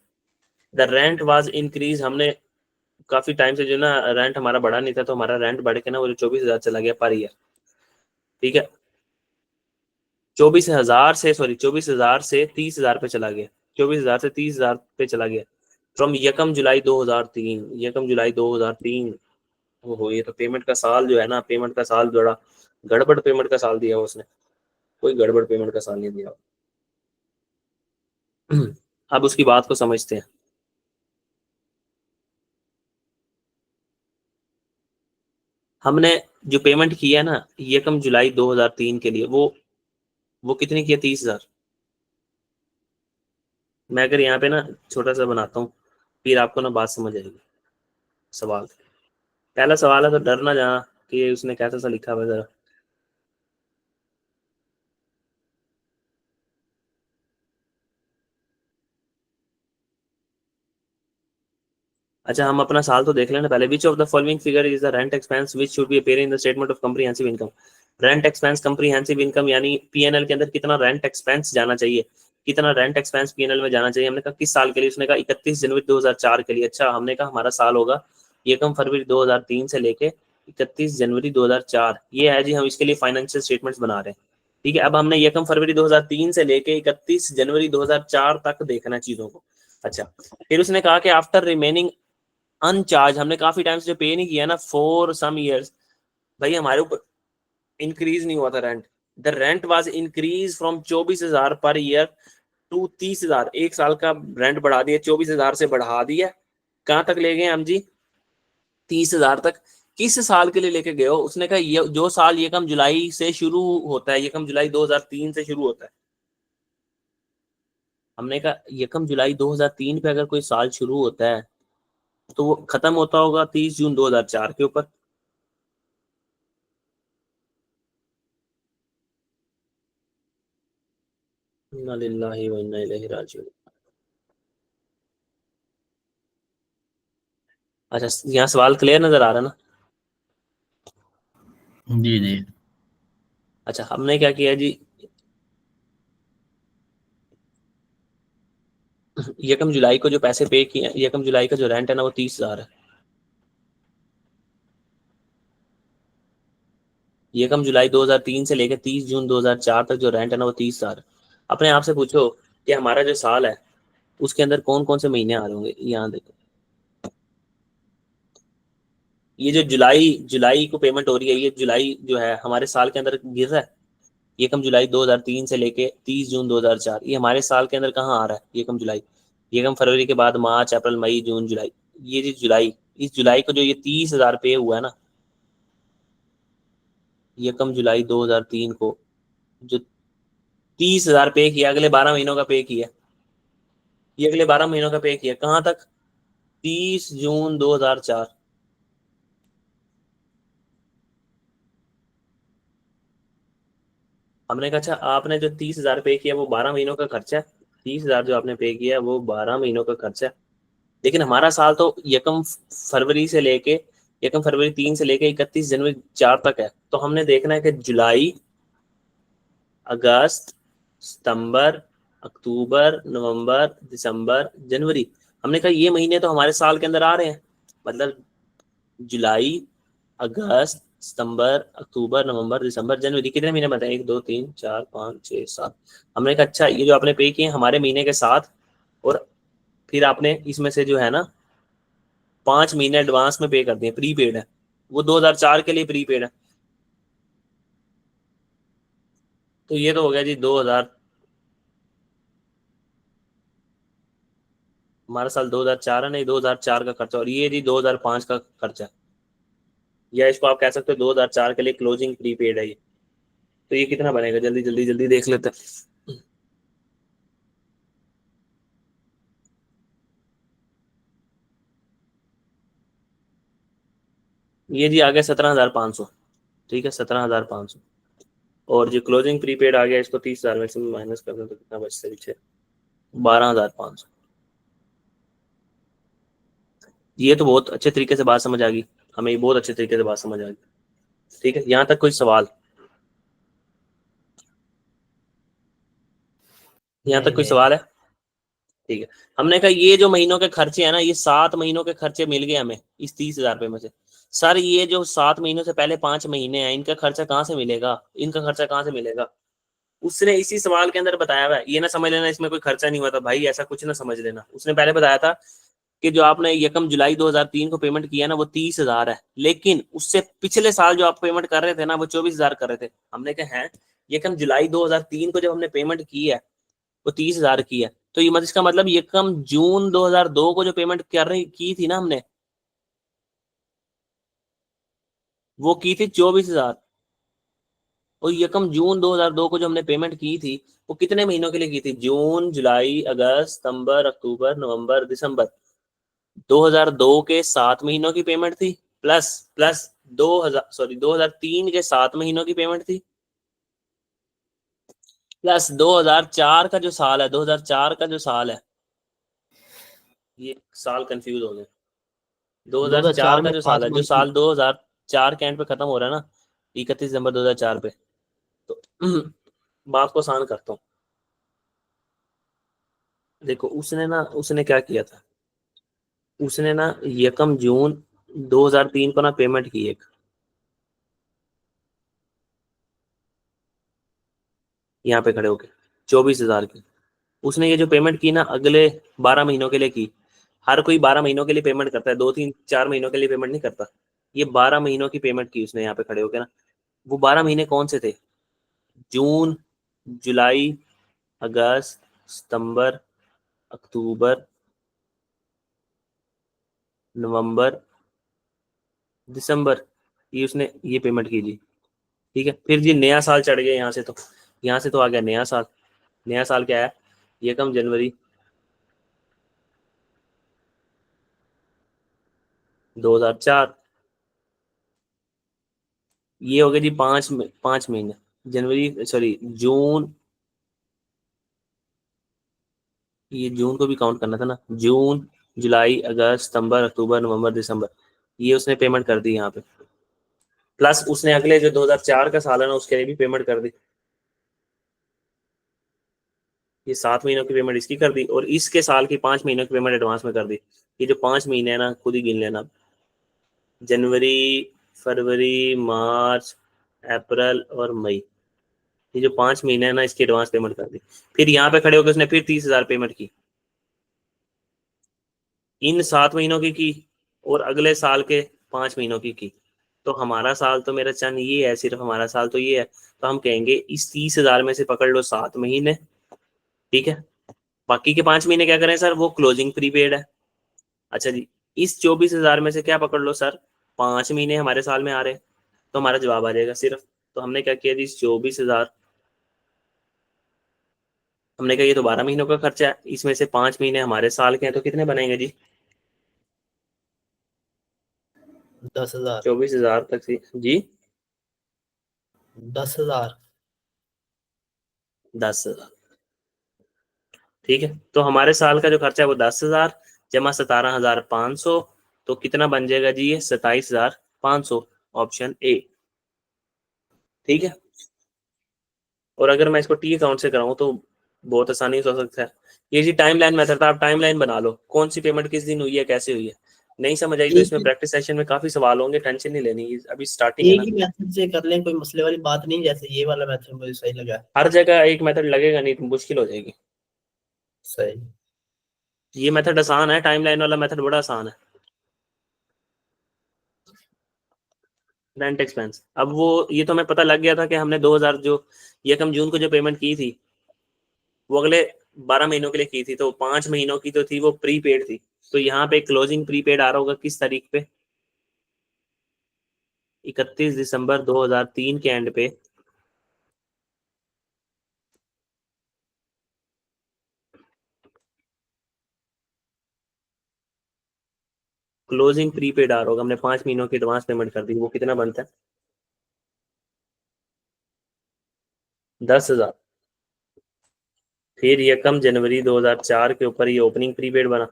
the rent was increase. हमने काफी टाइम से जो ना रेंट हमारा बढ़ा नहीं था, तो हमारा रेंट बढ़ के ना वो जो 24,000 चला गया पर ईयर। ठीक है, 24,000 से, सॉरी 24,000 से 30,000 पे चला गया, 24,000 से 30,000 पे चला गया फ्रॉम यकम जुलाई 2003, यकम जुलाई 2003। ओहो, ये तो पेमेंट का साल जो है ना, पेमेंट का साल बड़ा गड़बड़ पेमेंट का साल दिया उसने, कोई गड़बड़ पेमेंट का साल नहीं दिया। अब उसकी बात को समझते हैं। हमने जो पेमेंट किया ना यकम जुलाई 2003 के लिए, वो कितनी किया, 30,000। मैं अगर यहाँ पे ना छोटा सा बनाता हूँ, फिर आपको ना बात समझ आएगी। सवाल, पहला सवाल है तो डरना जहाँ कि उसने कैसा सा लिखा हुआ है जरा। अच्छा, हम अपना साल तो देख लेना पहले। Which of the following figure is the rent expense which should be appear in the statement of comprehensive income. Rent expense comprehensive income यानी पीएनएल के अंदर कितना रेंट एक्सपेंस जाना चाहिए, कितना रेंट एक्सपेंस पीएनएल में जाना चाहिए। हमने कहा किस साल के लिए, उसने कहा 31 जनवरी 2004 के लिए। अच्छा, हमने कहा हमारा साल होगा यकम फरवरी 2003 से लेके 31 जनवरी 2004। ये है जी, हम इसके लिए फाइनेंशियल स्टेटमेंट्स बना रहे हैं। ठीक है, अब हमने यकम फरवरी 2003 से लेके 31 जनवरी 2004 तक देखना चीजों को। अच्छा, फिर उसने कहा कि आफ्टर रिमेनिंग अनचार्ज, हमने काफी टाइम से जो पे नहीं किया ना फॉर सम इयर्स, भाई हमारे ऊपर इंक्रीज नहीं हुआ था rent. The rent was increase from 24,000 per year to 30,000। एक साल का रेंट बढ़ा दिया, 24,000 से बढ़ा दिया, कहाँ तक ले गए हम जी, 30,000 तक किस साल के लिए लेके गए हो? उसने कहा ये जो साल यकम जुलाई से शुरू होता है, यकम जुलाई 2003 से शुरू होता है। हमने कहा यकम जुलाई 2003 पे अगर कोई साल शुरू होता है तो वो खत्म होता होगा 30 जून 2004 के ऊपर। इन्ना लिल्लाहि व इन्ना इलैहि राजिऊन। अच्छा, यहाँ सवाल क्लियर नजर आ रहा है ना? जी जी। अच्छा, हमने क्या किया जी, यकम जुलाई को जो पैसे पे किए, यकम जुलाई का जो रेंट है ना वो 30,000 है। यकम जुलाई 2003 से लेकर 30 जून 2004 तक जो रेंट है ना वो 30,000 है। अपने आप से पूछो कि हमारा जो साल है उसके अंदर कौन कौन से महीने आ रहे होंगे। यहाँ देखो, ये जो जुलाई जुलाई को पेमेंट हो रही है, ये जुलाई जो है हमारे साल के अंदर गिर रहा है। यकम जुलाई 2003 से लेके 30 जून 2004, ये हमारे साल के अंदर कहाँ आ रहा है? यकम जुलाई। यकम फरवरी के बाद मार्च अप्रैल मई जून जुलाई। ये जो जुलाई, इस जुलाई को जो ये 30,000 पे हुआ है ना, यकम जुलाई 2003 को जो 30,000 पे किया, अगले 12 महीनों का पे किया, ये अगले 12 महीनों का पे किया कहाँ तक? 30 जून 2004। हमने कहा अच्छा, आपने जो 30,000 पे किया वो 12 महीनों का खर्चा है। 30,000 जो आपने पे किया वो 12 महीनों का खर्चा है। लेकिन हमारा साल तो यकम फरवरी से लेके, यकम फरवरी 3 से लेके 31 जनवरी 4 तक है। तो हमने देखना है कि जुलाई, अगस्त, सितंबर, अक्टूबर, नवंबर, दिसंबर, जनवरी। हमने कहा ये महीने तो हमारे साल के अंदर आ रहे हैं। मतलब जुलाई, अगस्त, सितंबर, अक्टूबर, नवंबर, दिसंबर, जनवरी, कितने महीने बताए? 1 2 3 4 5 6 7। हमने कहा अच्छा, ये जो आपने पे किए हमारे महीने के साथ, और फिर आपने इसमें से जो है ना 5 महीने एडवांस में पे कर दिए, प्रीपेड है। वो 2004 के लिए प्रीपेड है। तो ये तो हो गया जी 2000। हमारा साल 2004 है, नहीं 2004 का खर्चा, और ये जी 2005 का खर्चा। या इसको आप कह सकते हो 2004 के लिए क्लोजिंग प्रीपेड है ये। तो ये कितना बनेगा? जल्दी जल्दी जल्दी देख लेते हैं। ये जी आ गया 17,500। ठीक है, 17,500। और जो क्लोजिंग प्रीपेड आ गया, इसको 30,000 में से माइनस कर दो तो कितना बचता है पीछे? 12,500। ये तो बहुत अच्छे तरीके से बात समझ आ गई हमें, ये बहुत अच्छे तरीके से बात समझ आ गई। ठीक है, यहाँ तक कोई सवाल? यहाँ तक नहीं कोई नहीं। सवाल है? ठीक है। हमने कहा ये जो महीनों के खर्चे हैं ना, ये 7 महीनों के खर्चे मिल गए हमें इस 30,000 रुपये में से। सर ये जो 7 महीनों से पहले 5 महीने हैं, इनका खर्चा कहाँ से मिलेगा? इनका खर्चा कहाँ से मिलेगा? उसने इसी सवाल के अंदर बताया हुआ है। ये ना समझ लेना इसमें कोई खर्चा नहीं हुआ था भाई, ऐसा कुछ ना समझ लेना। उसने पहले बताया था कि जो आपने यकम जुलाई 2003 को पेमेंट किया ना वो 30,000 है, लेकिन उससे पिछले साल जो आप पेमेंट कर रहे थे ना वो 24,000 कर रहे थे। हमने कहा है, यकम जुलाई 2003 को जब हमने पेमेंट की है वो 30,000 की है, तो ये इसका मतलब यकम जून 2002 को जो पेमेंट कर रही की थी ना हमने, वो की थी 24,000। और यकम जून 2002 को जो हमने पेमेंट की थी वो कितने महीनों के लिए की थी? जून, जुलाई, अगस्त, सितंबर, अक्टूबर, नवंबर, दिसंबर। 2002 के 7 महीनों की पेमेंट थी, प्लस प्लस 2003 के 7 महीनों की पेमेंट थी, प्लस 2004 का जो साल है, 2004 का जो साल है, ये साल कंफ्यूज हो गए। 2004 2004 का में जो साल पांच है, जो मंथ की। साल 2004 के एंड पे खत्म हो रहा है ना, 31 दिसंबर 2004 पे। तो बात को आसान करता हूँ। देखो उसने क्या किया था, उसने ना यकम जून 2003 को ना पेमेंट की एक, यहाँ पे खड़े होके 24,000 की। उसने ये जो पेमेंट की ना अगले 12 महीनों के लिए की। हर कोई 12 महीनों के लिए पेमेंट करता है, 2 3 4 महीनों के लिए पेमेंट नहीं करता। ये 12 महीनों की पेमेंट की उसने यहाँ पे खड़े होके ना। वो 12 महीने कौन से थे? जून, जुलाई, अगस्त, सितंबर, अक्टूबर, नवंबर, दिसंबर, ये उसने ये पेमेंट की जी, ठीक है। फिर जी नया साल चढ़ गया, यहाँ से तो आ गया नया साल। नया साल क्या है, यकम जनवरी 2004, ये हो गए जी 5 महीने, जनवरी सॉरी जून, ये जून को भी काउंट करना था ना, जून जुलाई अगस्त सितंबर अक्टूबर नवंबर दिसंबर, ये उसने पेमेंट कर दी यहाँ पे। प्लस उसने अगले जो 2004 का साल है ना उसके लिए भी पेमेंट कर दी, ये 7 महीनों की पेमेंट इसकी कर दी, और इसके साल की 5 महीनों की पेमेंट एडवांस में कर दी। ये जो 5 महीने है ना खुद ही गिन लेना, जनवरी फरवरी मार्च अप्रैल और मई, ये जो 5 महीने है ना इसकी एडवांस पेमेंट कर दी। फिर यहाँ पे खड़े होकर उसने फिर 30,000 पेमेंट की, इन 7 महीनों की और अगले साल के 5 महीनों की। तो हमारा साल तो मेरा चंद ये है, सिर्फ हमारा साल तो ये है, तो हम कहेंगे इस 30,000 में से पकड़ लो 7 महीने, ठीक है। बाकी के 5 महीने क्या करें सर, वो क्लोजिंग प्रीपेड है। अच्छा जी, इस 24,000 में से क्या पकड़ लो सर, 5 महीने हमारे साल में आ रहे हैं, तो हमारा जवाब आ जाएगा सिर्फ। तो हमने क्या किया जी, इस 24,000, हमने कहा ये तो 12 महीनों का खर्चा है, इसमें से 5 महीने हमारे साल के हैं, तो कितने बनेंगे जी, 10,000। 24,000 तक जी 10,000। 10,000, ठीक है। तो हमारे साल का जो खर्चा है वो 10,000 जमा 17,500, तो कितना बन जाएगा जी, ये 27,500, ऑप्शन ए, ठीक है। और अगर मैं इसको टी अकाउंट से कराऊं तो बहुत आसानी से हो सकता है। ये जी टाइम लाइन मेथड था, आप टाइम लाइन बना लो, कौन सी पेमेंट किस दिन हुई है कैसे हुई है। नहीं समझ आई तो एक इसमें प्रैक्टिस सेशन में काफी सवाल होंगे, टेंशन नहीं लेनी, अभी स्टार्टिंग है एक ना। ही मेथड से कर लें, कोई मसले वाली बात नहीं, जैसे ये वाला मेथड मुझे सही लगा। हर जगह एक मेथड लगेगा नहीं तो मुश्किल हो जाएगी। सही। ये मेथड आसान है, टाइम लाइन वाला मेथड बड़ा आसान है। रेंट एक्सपेंस, अब वो ये तो हमें पता लग गया था कि हमने 2000 जो यकम जून को जो पेमेंट की थी वो अगले 12 महीनों के लिए की थी, तो 5 महीनों की तो थी वो प्रीपेड थी। तो यहाँ पे क्लोजिंग प्रीपेड आ रहा होगा किस तारीख पे, 31 दिसंबर 2003 के एंड पे क्लोजिंग प्रीपेड आ रहा होगा, हमने 5 महीनों की एडवांस पेमेंट कर दी, वो कितना बनता है, 10,000। फिर यकम जनवरी 2004 के ऊपर ये ओपनिंग प्रीपेड बना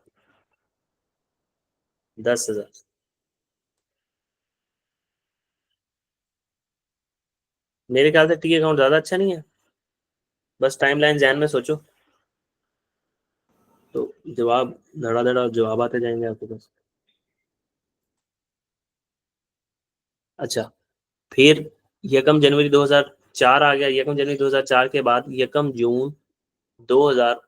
10,000। मेरे ख्याल से टी अकाउंट ज्यादा अच्छा नहीं है, बस टाइमलाइन ध्यान में सोचो तो जवाब धड़ाधड़ जवाब आते जाएंगे आपके पास। अच्छा, फिर यकम जनवरी 2004 आ गया, यकम जनवरी 2004 के बाद यकम जून 2000,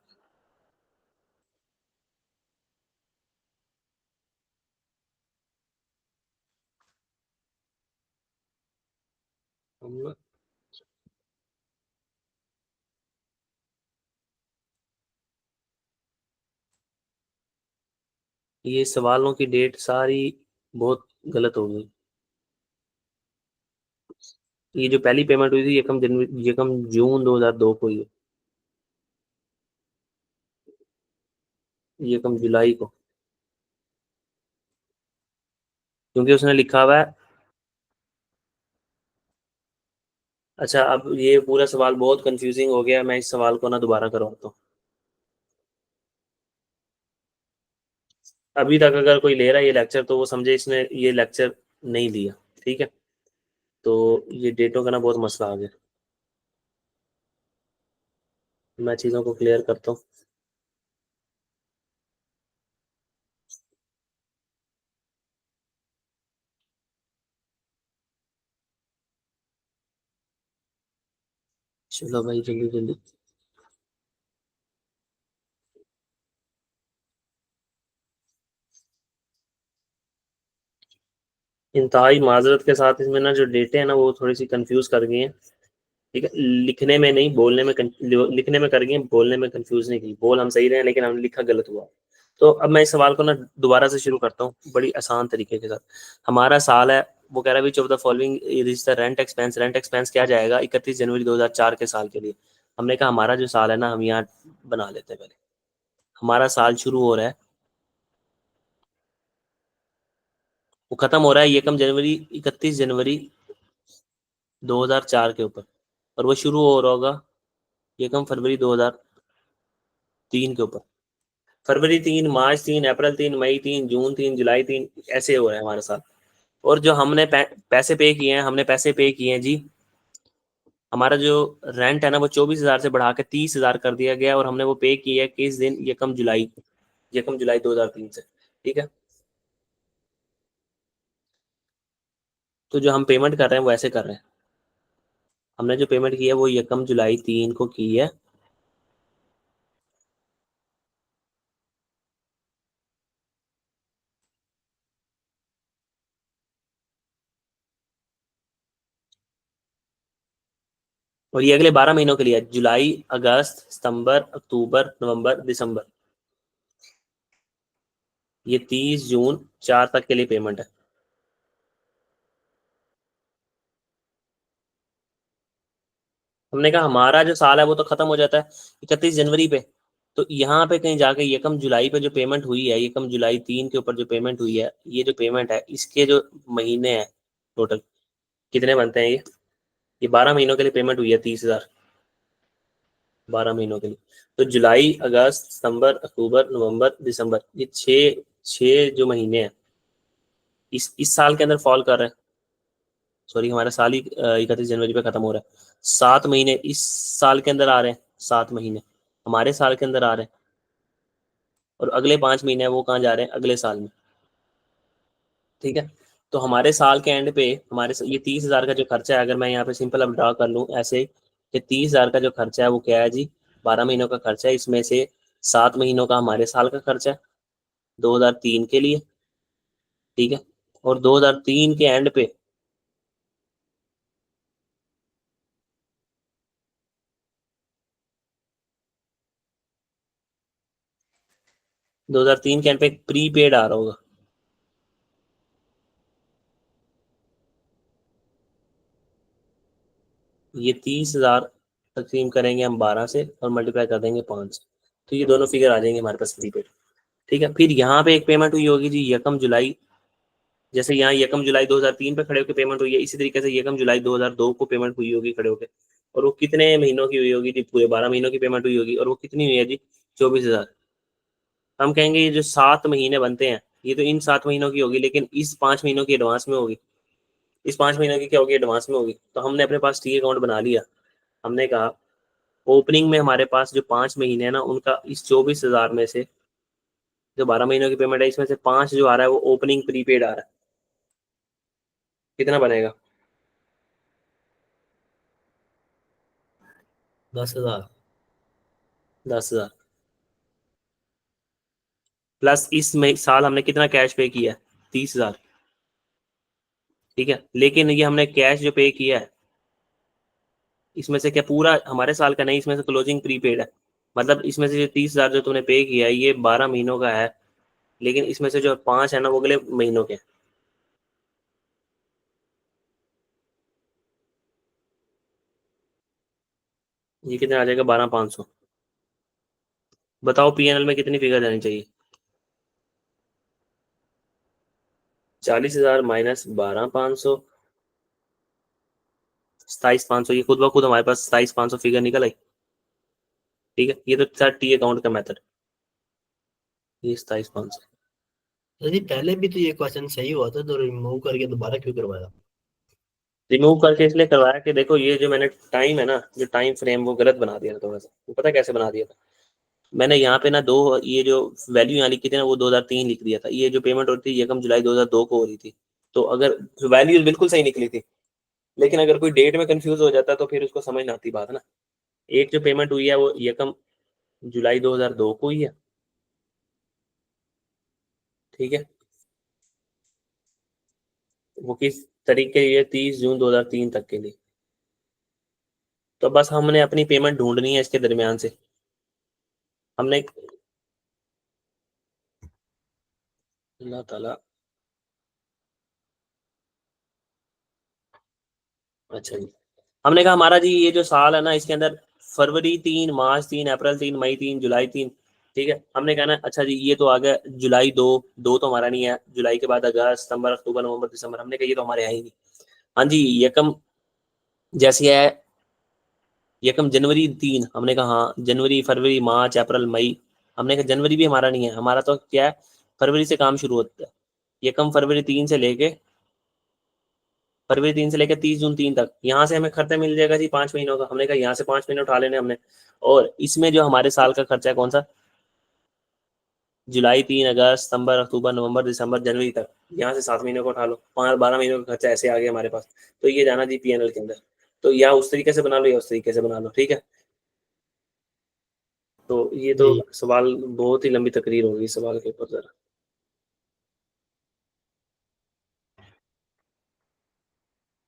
ये सवालों की डेट सारी बहुत गलत हो गई। ये जो पहली पेमेंट हुई थी यकम जनवरी यकम जून 2002 को, ये यकम जुलाई को, क्योंकि उसने लिखा हुआ है। अच्छा, अब ये पूरा सवाल बहुत कंफ्यूजिंग हो गया, मैं इस सवाल को ना दोबारा करवाता हूँ। अभी तक अगर कोई ले रहा है ये लेक्चर तो वो समझे इसने ये लेक्चर नहीं लिया, ठीक है। तो ये डेटों का ना बहुत मसला आ गया, मैं चीज़ों को क्लियर करता हूँ। चलो भाई जल्दी जल्दी, इंतहाई माजरत के साथ इसमें ना जो डेटे हैं ना वो थोड़ी सी कंफ्यूज कर गई हैं, ठीक है। लिखने में नहीं, बोलने में लिखने में कर गई हैं, बोलने में कंफ्यूज नहीं की, बोल हम सही रहे हैं लेकिन हमने लिखा गलत हुआ। तो अब मैं इस सवाल को ना दोबारा से शुरू करता हूँ बड़ी आसान तरीके के साथ। हमारा साल है, वो कह रहा है which of the following is the rent expense. Rent expense क्या जाएगा 31 जनवरी 2004 के साल के लिए। हमने कहा हमारा जो साल है ना, हम यहाँ बना लेते हैं पहले। हमारा साल शुरू हो रहा है, वो खत्म हो रहा है 31 जनवरी 2004 के ऊपर, और वो शुरू हो रहा होगा 1 फरवरी 2003 के ऊपर। फरवरी 3, मार्च 3, अप्रैल 3, मई 3, जून 3, जुलाई 3, ऐसे हो रहा है हमारा साल। और जो हमने पैसे पे किए हैं, हमने पैसे पे किए हैं जी, हमारा जो रेंट है ना वो 24,000 से बढ़ा के 30,000 कर दिया गया, और हमने वो पे किया है किस दिन, 1 जुलाई 2003 से। ठीक है, तो जो हम पेमेंट कर रहे हैं वो ऐसे कर रहे हैं। हमने जो पेमेंट की है वो 1 जुलाई 3 को की है, और ये अगले 12 महीनों के लिए है। जुलाई, अगस्त, सितंबर, अक्टूबर, नवंबर, दिसंबर, ये 30 जून 4 तक के लिए पेमेंट है। हमने कहा हमारा जो साल है वो तो खत्म हो जाता है 31 जनवरी पे, तो यहाँ पे कहीं जाके 1 जुलाई पे जो पेमेंट हुई है, 1 जुलाई 3 के ऊपर जो पेमेंट हुई है, ये जो पेमेंट है इसके जो महीने हैं टोटल कितने बनते हैं ये 12 महीनों के लिए पेमेंट हुई है 30,000, 12 महीनों के लिए। तो जुलाई, अगस्त, सितंबर, अक्टूबर, नवंबर, दिसंबर, ये छः छः जो महीने हैं इस साल के अंदर फॉल कर रहे हैं। सॉरी, हमारा साल ही 31 जनवरी पे खत्म हो रहा है। 7 महीने इस साल के अंदर आ रहे हैं, 7 महीने हमारे साल के अंदर आ रहे हैं, और अगले 5 महीने हैं वो कहाँ जा रहे हैं, अगले साल में। ठीक है, तो हमारे साल के एंड पे ये 30,000 का जो खर्चा है, अगर मैं यहाँ पे सिंपल अब ड्रा कर लूँ ऐसे कि 30,000 का जो खर्चा है वो क्या है जी, 12 महीनों का खर्चा है। इसमें से 7 महीनों का हमारे साल का खर्चा है 2003 के लिए। ठीक है, और 2003 के एंड पे 2003 के एंड पे एक प्रीपेड आ रहा होगा, ये 30,000 तकसीम करेंगे हम 12 से और मल्टीप्लाई कर देंगे 5 से, तो ये दोनों फिगर आ जाएंगे हमारे पास प्रीपेड। ठीक है, फिर यहाँ पे एक पेमेंट हुई होगी जी 1 जुलाई, जैसे यहाँ 1 जुलाई 2003 पे खड़े होकर पेमेंट हुई है, इसी तरीके से 1 जुलाई 2002 को पेमेंट हुई होगी खड़े होकर, और वो कितने महीनों की हुई होगी जी, पूरे 12 महीनों की पेमेंट हुई होगी, और वो कितनी हुई है जी, 24,000। हम कहेंगे ये जो 7 महीने बनते हैं ये तो इन 7 महीनों की होगी, लेकिन इस 5 महीनों की एडवांस में होगी, इस 5 महीनों की क्या होगी, एडवांस में होगी। तो हमने अपने पास टी अकाउंट बना लिया। हमने कहा ओपनिंग में हमारे पास जो 5 महीने हैं ना, उनका इस 24,000 में से जो 12 महीनों की पेमेंट है, इसमें से 5 जो आ रहा है वो ओपनिंग प्रीपेड आ रहा है। कितना बनेगा, 10,000। 10,000 प्लस इस में साल हमने कितना कैश पे किया है, 30,000। ठीक है, लेकिन ये हमने कैश जो पे किया है इसमें से क्या पूरा हमारे साल का नहीं, इसमें से क्लोजिंग प्रीपेड है। मतलब इसमें से जो 30,000 जो तुमने पे किया है ये 12 महीनों का है, लेकिन इसमें से जो 5 है ना वो अगले महीनों के हैं। ये कितना आ जाएगा, 12,500। बताओ पीएनएल में कितनी फिगर जानी चाहिए, 40,000 माइनस 12,500, 27,500, ये खुद ब खुद हमारे पास 27,500 फिगर निकल आई। ठीक है, ये तो था टी अकाउंट का मेथड, ये 27,500। यदि पहले भी तो ये क्वेश्चन सही हुआ था तो रिमूव करके दोबारा क्यों करवाया? रिमूव करके इसलिए करवाया कि देखो ये जो मैंने टाइम है ना, जो टाइम फ्रेम वो गलत बना दिया था थोड़ा सा। वो पता है कैसे बना दिया था, मैंने यहाँ पे ना दो, ये जो वैल्यू यहाँ लिखी थी ना वो 2003 लिख दिया था। ये जो पेमेंट होती थी 1 जुलाई 2002 को हो रही थी, तो अगर वैल्यू बिल्कुल सही निकली थी, लेकिन अगर कोई डेट में कंफ्यूज हो जाता तो फिर उसको समझ ना आती बात ना। एक जो पेमेंट हुई है वो 1 जुलाई 2002 को ही है। ठीक है, वो किस तरीके के लिए, 30 जून 2003 तक के लिए। तो बस हमने अपनी पेमेंट ढूंढनी है इसके दरमियान से। हमने अल्लाह ताला। अच्छा जी, हमने कहा हमारा जी ये जो साल है ना, इसके अंदर फरवरी 3, मार्च 3, अप्रैल 3, मई 3, जुलाई 3, ठीक है। हमने कहना है अच्छा जी ये तो आ गया जुलाई 2, 2 तो हमारा नहीं है, जुलाई के बाद अगस्त, सितंबर, अक्टूबर, नवंबर, दिसंबर, हमने कहा ये तो हमारे है ही नहीं। हाँ जी, यकम जैसे है, यकम जनवरी 3, हमने कहा हाँ, जनवरी, फरवरी, मार्च, अप्रैल, मई, हमने कहा जनवरी भी हमारा नहीं है, हमारा तो क्या है, फरवरी से काम शुरू होता है। यकम फरवरी 3 से लेके, फरवरी 3 से लेकर 30 जून 3 तक, यहाँ से हमें खर्चा मिल जाएगा जी 5 महीनों का। हमने कहा यहाँ से 5 महीने उठा लेने हमने, और इसमें जो हमारे साल का खर्चा है कौन सा, जुलाई 3, अगस्त, सितंबर, अक्टूबर, नवंबर, दिसंबर, जनवरी तक, यहाँ से 7 महीनों को उठा लो, 12 महीनों का खर्चा ऐसे आ गया हमारे पास। तो ये जाना जी पीएनएल के अंदर, तो या उस तरीके से बना लो या उस तरीके से बना लो, ठीक है। तो ये तो जी सवाल, बहुत ही लंबी तकरीर होगी सवाल के ऊपर जरा।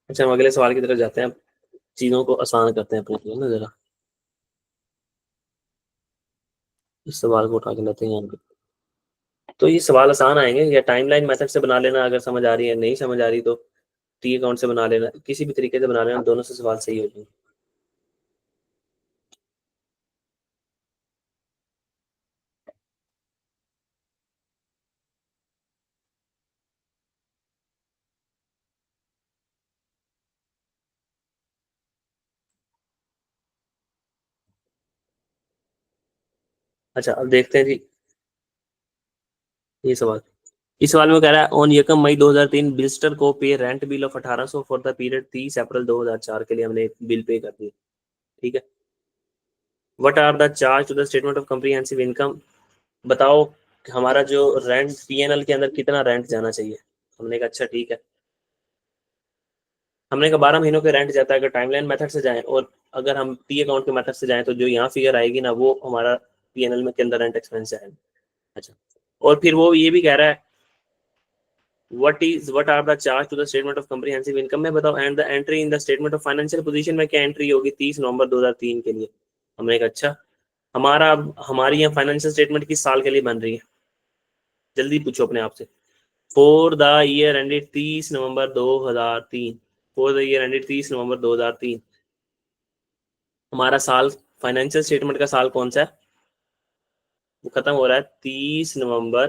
अच्छा, हम अगले सवाल की तरफ जाते हैं, चीजों को आसान करते हैं अपने लिए ना जरा। इस सवाल को उठा के लाते हैं यहाँ पे। तो ये सवाल आसान आएंगे, या टाइमलाइन मेथड से बना लेना अगर समझ आ रही है, नहीं समझ आ रही तो टी अकाउंट से बना लेना, किसी भी तरीके से बना लेना, दोनों से सवाल सही हो जाएंगे। अच्छा, अब देखते हैं जी ये सवाल। इस सवाल में कह रहा है ऑन यकम मई 2003 बिल्स्टर को पे rent bill of 1800 for the period 30 अप्रैल 2004 के लिए हमने बिल पे कर दिया, ठीक है। What are the charge to the statement of comprehensive income, बताओ कि हमारा जो रेंट पीएनएल के अंदर कितना रेंट जाना चाहिए। हमने कहा अच्छा ठीक है, हमने कहा 12 महीनों के रेंट जाता है अगर टाइमलाइन मेथड से जाएं, और अगर हम टी अकाउंट के मेथड से जाएं तो जो यहाँ फिगर आएगी ना वो हमारा पीएनएल में के अंदर रेंट एक्सपेंस आएगा। अच्छा, और फिर वो ये भी कह रहा है what are the charge to the statement of comprehensive income में बताओ, and the entry in the statement of financial position में क्या एंट्री होगी 30 नवंबर 2003 के लिए। हमने कहा अच्छा, हमारी यहाँ फाइनेंशियल स्टेटमेंट किस साल के लिए बन रही है, जल्दी पूछो अपने आप से। For the year ended 30 November 2003, for the year ended 30 नवंबर 2003, हमारा साल, फाइनेंशियल स्टेटमेंट का साल कौन सा है, वो खत्म हो रहा है 30 नवंबर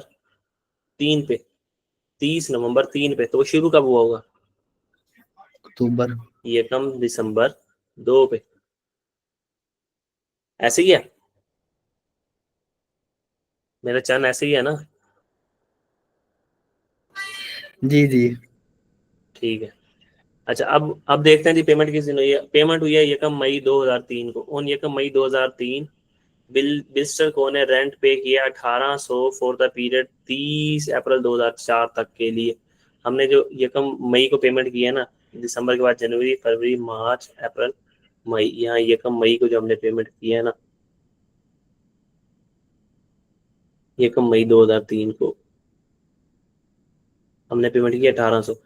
3 पे, 30 नवंबर 3 पे, तो वो शुरू कब हुआ होगा, अक्टूबर। ये कम दिसंबर 2 पे, ऐसे ही है, मेरा चन ऐसे ही है ना। जी जी। ठीक है। अच्छा, अब देखते हैं जी पेमेंट किस दिन हुई है। पेमेंट हुई है यकम मई 2003 को, उन यकम मई 2003 बिल्स्टर को ने रेंट पे किया 1800 फॉर द पीरियड 30 अप्रैल 2004 तक के लिए। हमने जो यकम मई को पेमेंट किया ना, दिसंबर के बाद जनवरी, फरवरी, मार्च, अप्रैल, मई, यहाँ यकम मई को जो हमने पेमेंट किया है ना, यकम मई 2003 को हमने पेमेंट किया 1800,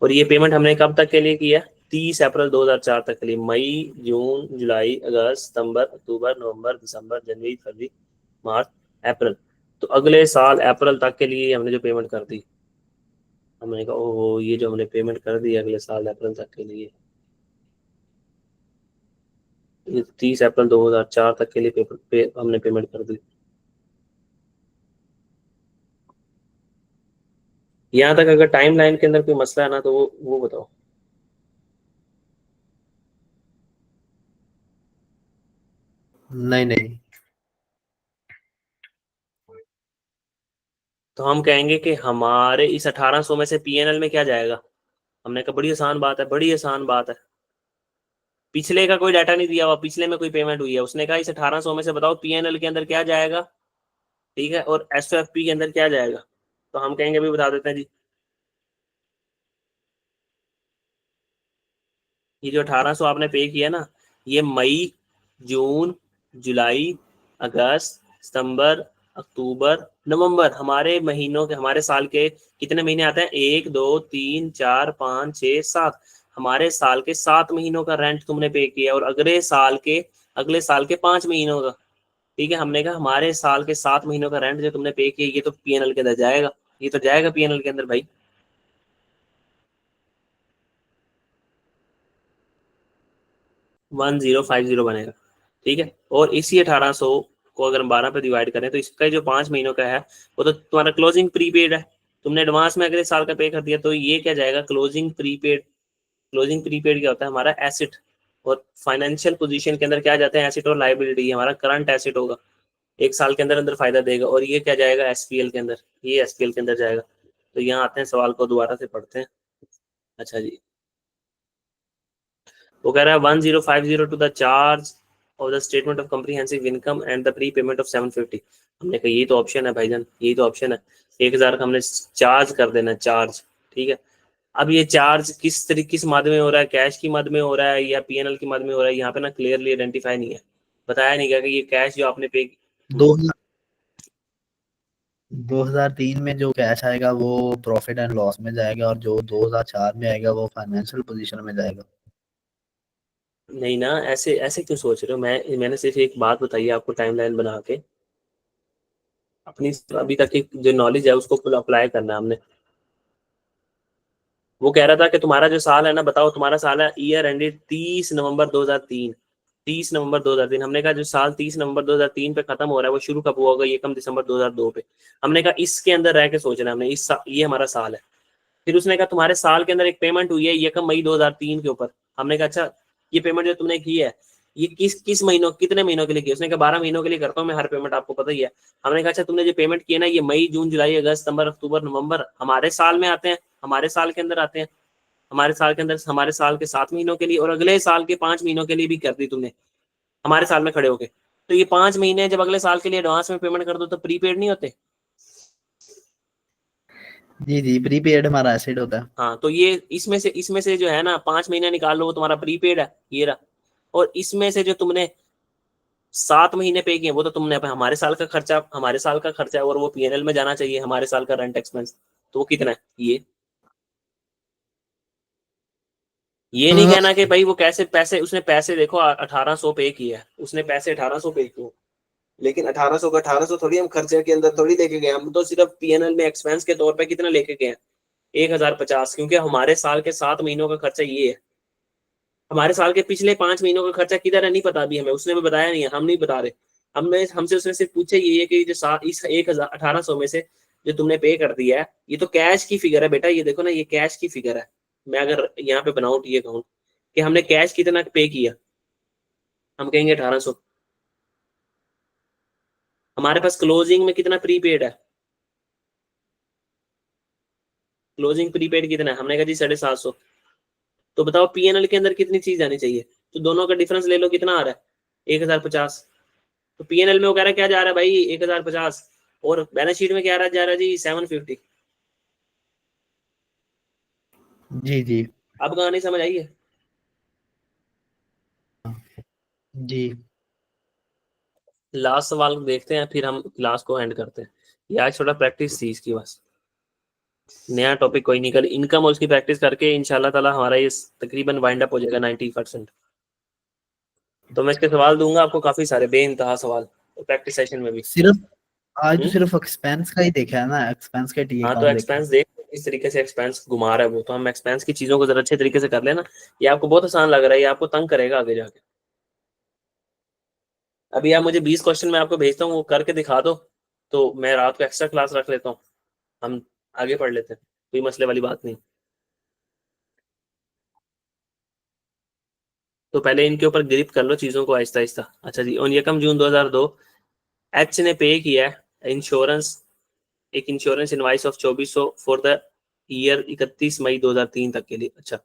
और ये पेमेंट हमने कब तक के लिए किया, 30 अप्रैल 2004 तक के लिए। मई, जून, जुलाई, अगस्त, सितंबर, अक्टूबर, नवंबर, दिसंबर, जनवरी, फरवरी, मार्च, अप्रैल, तो अगले साल अप्रैल तक के लिए हमने जो पेमेंट कर दी। हमने कहा ओहो, ये जो हमने पेमेंट कर दी अगले साल अप्रैल तक के लिए, ये 30 अप्रैल 2004 तक के लिए हमने पेमेंट कर दी। यहाँ तक अगर टाइम लाइन के अंदर कोई मसला है ना तो वो बताओ। नहीं नहीं। तो हम कहेंगे कि हमारे इस 1800 में से पीएनएल में क्या जाएगा। हमने कहा बड़ी आसान बात है, बड़ी आसान बात है, पिछले का कोई डाटा नहीं दिया हुआ, पिछले में कोई पेमेंट हुई है, उसने कहा इस 1800 में से बताओ पीएनएल के अंदर क्या जाएगा, ठीक है, और एसओएफपी के अंदर क्या जाएगा। तो हम कहेंगे भी बता देते हैं जी, ये जो 1800 आपने पे किया ना, ये मई, जून, जुलाई, अगस्त, सितंबर, अक्टूबर, नवंबर, हमारे महीनों के, हमारे साल के कितने महीने आते हैं, 1, 2, 3, 4, 5, 6, 7, हमारे साल के 7 महीनों का रेंट तुमने पे किया, और अगले साल के 5 महीनों का, ठीक है, हमने कहा हमारे साल के 7 महीनों का रेंट जो तुमने पे किया ये तो पीएनएल के अंदर जाएगा, ये तो जाएगा पीएनएल के अंदर भाई। 1050 बनेगा, ठीक है। और इसी 1800 को अगर हम 12 पे डिवाइड करें तो इसका जो 5 महीनों का है वो तो तुम्हारा क्लोजिंग प्रीपेड है, तुमने एडवांस में अगले साल का पे कर दिया, तो ये क्या जाएगा क्लोजिंग प्रीपेड। क्लोजिंग प्रीपेड क्या होता है हमारा एसेट, और फाइनेंशियल पोजीशन के अंदर क्या जाते हैं एसेट और लाइबिलिटी, हमारा करंट एसेट होगा, 1 साल के अंदर अंदर फायदा देगा, और ये क्या जाएगा एसपीएल के अंदर, ये एसपीएल के अंदर जाएगा। तो यहाँ आते हैं सवाल को दोबारा से पढ़ते हैं। अच्छा जी, वो कह रहा है 1050 to the charge of the statement of comprehensive income and the prepayment of 750। हमने कहा यही तो ऑप्शन है भाईजान, यही तो ऑप्शन है, 1000 का हमने चार्ज कर देना चार्ज, ठीक है। अब ये चार्ज किस तरीके किस मद में हो रहा है, कैश की मद में हो रहा है या पीएनएल की मद में हो रहा है, यहाँ पे ना क्लियरली आइडेंटिफाई नहीं है, बताया नहीं गया कि ये कैश जो आपने पे। 2003 में जो कैश आएगा वो प्रॉफिट एंड लॉस में जाएगा, और जो 2004 में आएगा वो फाइनेंशियल पोजीशन में जाएगा। नहीं ना, ऐसे ऐसे क्यों सोच रहे हो, मैंने सिर्फ एक बात बताई है आपको टाइमलाइन बना के, अपनी अभी तक की जो नॉलेज है उसको फुल अप्लाई करना है हमने। वो कह रहा था कि तुम्हारा जो साल है ना, बताओ तुम्हारा साल है ईयर एंडेड 30 नवंबर 2003, 30 नवंबर 2003। हमने कहा जो साल 30 नवंबर 2003 पे खत्म हो रहा है वो शुरू कब हुआ होगा, 1 दिसंबर 2002 पे। हमने कहा इसके अंदर रह के सोचना है हमने, ये हमारा साल है। फिर उसने कहा तुम्हारे साल के अंदर एक पेमेंट हुई है 1 मई 2003 के ऊपर। हमने कहा अच्छा ये पेमेंट जो तुमने की है ये किस किस महीनों कितने महीनों के लिए की, उसने कहा 12 महीनों के लिए करता हूँ मैं हर पेमेंट, आपको पता ही है। हमने कहा अच्छा तुमने जो पेमेंट की है ना ये मई जून जुलाई अगस्त सितंबर अक्टूबर नवंबर हमारे साल में आते हैं, हमारे साल के अंदर आते हैं, हमारे साल के अंदर हमारे साल के 7 महीनों के लिए और अगले साल के 5 महीनों के लिए भी कर दी तुमने हमारे साल में खड़े होके। तो ये 5 महीने जब अगले साल के लिए एडवांस में पेमेंट कर दो तो प्रीपेड नहीं होते। जी जी, प्रीपेड हमारा एसेट होता है। हाँ तो ये इसमें से जो है ना 5 महीने निकाल लो वो तुम्हारा प्रीपेड है ये रहा, और इसमें से जो तुमने 7 महीने पे किए वो तो तुमने हमारे साल का खर्चा, हमारे साल का खर्चा है और वो पीएनएल में जाना चाहिए, हमारे साल का रेंट एक्सपेंस, तो वो कितना है ये नहीं कहना कि भाई वो कैसे पैसे उसने पैसे देखो 1800 पे किया है, उसने पैसे 1800 पे किए, लेकिन 1800 का 1800 थोड़ी हम खर्चे के अंदर थोड़ी लेके गए, हम तो सिर्फ पीएनएल में एक्सपेंस के तौर पे कितना लेके गए हैं 1050, क्योंकि हमारे साल के 7 महीनों का खर्चा ये है। हमारे साल के पिछले 5 महीनों का खर्चा किधर है नहीं पता अभी हमें, उसने भी बताया नहीं है, हम नहीं बता रहे। हमसे उसने सिर्फ पूछे ये है कि जो इस 1800 में से जो तुमने पे कर दिया है ये तो कैश की फिगर है बेटा, ये देखो ना ये कैश की फिगर है। मैं अगर यहाँ पे बनाऊं ये कहूँ कि हमने कैश कितना पे किया, हम कहेंगे 1800। हमारे पास क्लोजिंग में कितना प्रीपेड है, क्लोजिंग प्रीपेड कितना है, हमने कहा जी 750। तो बताओ पीएनएल के अंदर कितनी चीज आनी चाहिए, तो दोनों का डिफरेंस ले लो कितना आ रहा है 1050। तो पीएनएल में वो कह रहा है क्या जा रहा है भाई 1050, और बैलेंस शीट में क्या जा रहा है जी 750। जी जी अब कहानी समझ आई है। जी। लास्ट सवाल देखते हैं फिर हम क्लास को एंड करते हैं, ये आज थोड़ा प्रैक्टिस थी इसकी बस, नया टॉपिक कोई नहीं, कल इनकम और उसकी प्रैक्टिस करके इंशाल्लाह ताला हमारा ये तकरीबन वाइंड अप हो जाएगा 90%। तो मैं इसके सवाल दूंगा आपको काफी सारे बेइंतहा सवाल प्रैक्टिस सेशन में भी। सिर्फ आज तो हम्म? सिर्फ एक्सपेंस का ही देखा है ना, एक्सपेंस के टी हाँ तो अकाउंट देखे। एक्सपेंस देख किस तरीके से एक्सपेंस घुमा रहा है वो, तो हम एक्सपेंस की चीजों को जरा अच्छे तरीके से कर लेना। ये आपको बहुत आसान लग रहा है, ये आपको तंग करेगा आगे जाके। अभी आप मुझे 20 क्वेश्चन मैं आपको भेजता हूँ वो करके दिखा दो, तो मैं रात को एक्स्ट्रा क्लास रख लेता हूँ, हम आगे पढ़ लेते हैं, कोई मसले वाली बात नहीं। तो पहले इनके ऊपर ग्रिप कर लो चीजों को आहिस्ता आहिस्ता। अच्छा जी, ऑन यकम जून 2002 एच ने पे किया है इंश्योरेंस, एक insurance invoice of 2400 for the year 31 मई 2003 तक के लिए। अच्छा,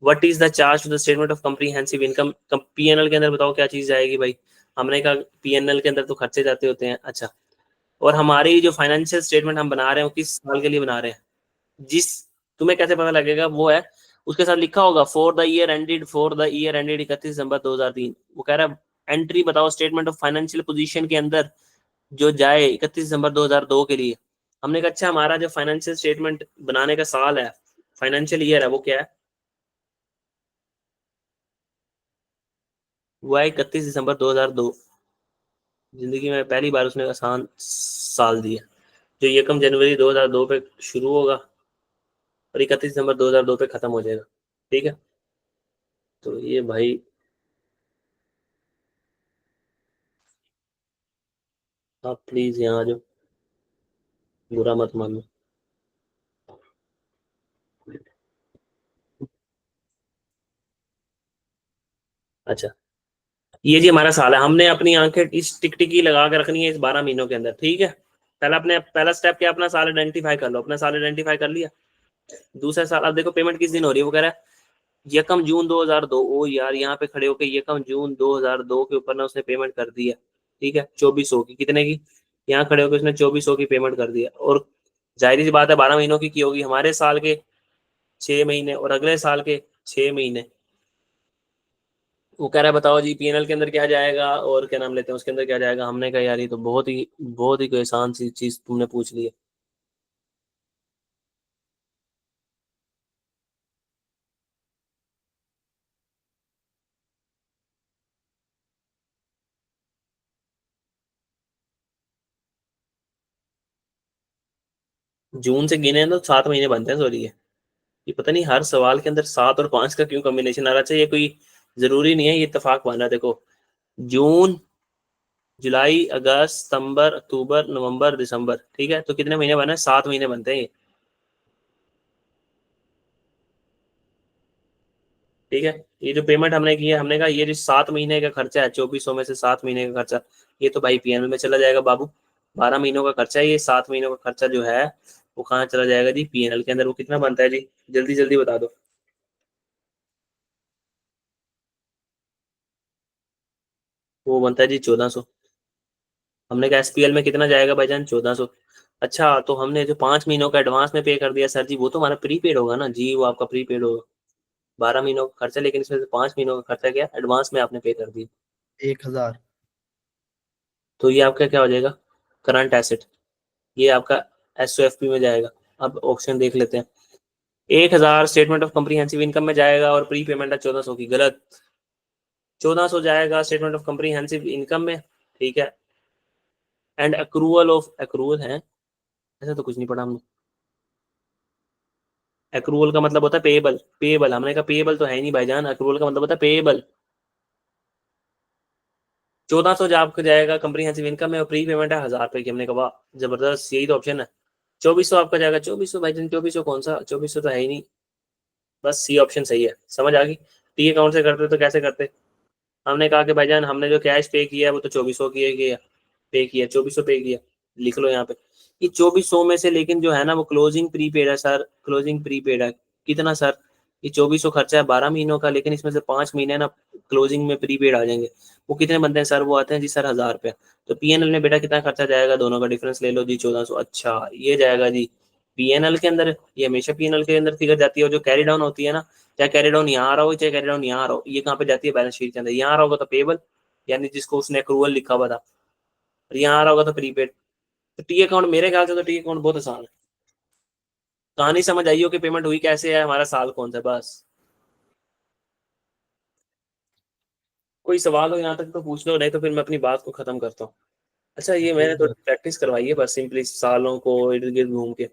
what is the charge to the statement of comprehensive income, PNL के अंदर बताओ क्या चीज जाएगी भाई, हमने कहा पीएनएल के अंदर तो खर्चे जाते होते हैं। अच्छा, और हमारी जो फाइनेंशियल स्टेटमेंट हम बना रहे हैं वो किस साल के लिए बना रहे हैं, जिस तुम्हें कैसे पता लगेगा वो है उसके साथ लिखा होगा फॉर द ईयर एंडेड 31 दिसंबर 2003। वो कह रहा है एंट्री बताओ स्टेटमेंट ऑफ फाइनेंशियल पोजीशन के अंदर जो जाए 31 दिसंबर 2002 के लिए। हमने कहा अच्छा हमारा जो फाइनेंशियल स्टेटमेंट बनाने का साल है, फाइनेंशियल ईयर है, वो क्या है, वो है 31 दिसंबर 2002। जिंदगी में पहली बार उसने आसान साल दिया, जो 1 जनवरी 2002 पे शुरू होगा और 31 दिसंबर 2002 पे खत्म हो जाएगा। ठीक है, तो ये भाई आप प्लीज यहाँ आ जाओ, बुरा मत मानो। अच्छा, ये जी हमारा साल है, हमने अपनी आंखें इस टिकटिकी लगा के रखनी है इस 12 महीनों के अंदर। ठीक है, पहला स्टेप क्या, अपना साल आइडेंटिफाई कर लो। अपना साल आइडेंटिफाई कर लिया। दूसरा साल, अब देखो पेमेंट किस दिन हो रही है, वो कह रहा है 1 जून 2002। ओ यार, यहाँ पे खड़े होके 1 जून 2002 के ऊपर ना उसने पेमेंट कर दी है। ठीक है, 2400 की, कितने की, यहाँ खड़े होके उसने 2400 की पेमेंट कर दी है। और जाहिर सी बात है 12 महीनों की होगी, हमारे साल के 6 महीने और अगले साल के 6 महीने। वो कह रहा है बताओ जी पीएनएल के अंदर क्या जाएगा और क्या नाम लेते हैं उसके अंदर क्या जाएगा। हमने कहा यार ये तो बहुत ही कोई आसान सी चीज तुमने पूछ ली है। जून से गिने तो 7 महीने बनते हैं, सॉरी ये पता नहीं हर सवाल के अंदर 7 और 5 का क्यों कॉम्बिनेशन आ रहा है। ये कोई जरूरी नहीं है, ये इत्तेफाक बना है। देखो, जून, जुलाई, अगस्त, सितंबर, अक्टूबर, नवंबर, दिसंबर। ठीक है, तो कितने महीने बने, 7 महीने बनते हैं ये। ठीक है, ये जो पेमेंट हमने की है, हमने कहा ये जो 7 महीने का खर्चा है, 2400 में से 7 महीने का खर्चा, ये तो भाई पीएनएल में चला जाएगा बाबू। 12 महीनों का खर्चा है, ये 7 महीनों का खर्चा जो है वो कहाँ चला जाएगा जी, पीएनएल के अंदर। वो कितना बनता है जी, जल्दी जल्दी बता दो। वो बनता है जी 1400। हमने कहा एसपीएल में कितना जाएगा भाईजान, 1400। अच्छा, तो हमने जो 5 महीनों का एडवांस में पे कर दिया सर जी, वो तो हमारा प्रीपेड होगा ना जी, वो आपका प्रीपेड होगा। 12 महीनों का खर्चा, लेकिन इसमें से 5 महीनों का खर्चा क्या, एडवांस में आपने पे कर दिया। 1000। तो ये आपका क्या हो जाएगा, करंट एसेट। ये आपका एसओएफपी में जाएगा। अब ऑप्शन देख लेते हैं। 1000 स्टेटमेंट ऑफ कम्प्रीहेंसिव इनकम में जाएगा और प्री पेमेंट है 1400 की, गलत। 1400 जाएगा स्टेटमेंट ऑफ कम्प्रीहेंसिव इनकम में। ठीक है, एंड अक्रूवल ऑफ, अक्रूवल है, ऐसा तो कुछ नहीं पढ़ा हमने। अक्रूवल का मतलब होता है पेएबल, पेएबल हमने कहा पेएबल तो है ही नहीं भाईजान, अक्रूवल का मतलब होता है पेएबल। 1400 जो आपको जाएगा कम्प्रीहेंसिव इनकम में और प्री पेमेंट है 1000 रुपए की। हमने कहा वाह जबरदस्त, यही तो ऑप्शन है। 2400 आपका जाएगा, 2400 भाईजान, 2400 कौन सा, 2400 तो है ही नहीं। बस सी ऑप्शन सही है, समझ आ गई। टी अकाउंट से करते तो कैसे करते। हमने कहा कि भाईजान हमने जो कैश पे किया है वो तो 2400 किया, पे किया 2400 पे किया। लिख लो यहाँ पे कि 2400 में से, लेकिन जो है ना वो क्लोजिंग प्रीपेड है सर, क्लोजिंग प्रीपेड है। कितना सर, ये 2400 खर्चा है 12 महीनों का, लेकिन इसमें से 5 महीने ना क्लोजिंग में प्रीपेड आ जाएंगे। वो कितने बनते हैं सर, वो आते हैं जी सर 1000 रुपया। तो पीएनएल में बेटा कितना खर्चा जाएगा, दोनों का डिफरेंस ले लो जी 1400। अच्छा, ये जाएगा जी पीएनएल के अंदर। ये हमेशा पीएनएल के अंदर फिगर जाती है, और जो कैरी डाउन होती है ना, चाहे कैरी डाउन यहाँ आ रहा हो चाहे कैरी डाउन यहाँ आ रहा हो, ये कहाँ पे जाती है, बैलेंस शीट के अंदर। यहाँ आ रहा होगा तो पेबल, यानी जिसको उसने अक्रूवल लिखा हुआ था, और यहाँ आ रहा होगा तो प्रीपेड। तो टी अकाउंट, मेरे ख्याल से तो टी अकाउंट बहुत आसान है। कहानी समझ आई हो कि पेमेंट हुई कैसे है, हमारा साल कौन सा, बस। कोई सवाल हो यहाँ तक तो पूछ लो, नहीं तो फिर मैं अपनी बात को खत्म करता हूँ। अच्छा, ये मैंने तो प्रैक्टिस करवाई है बस, सिंपली सालों को इर्द गिर्द घूम के।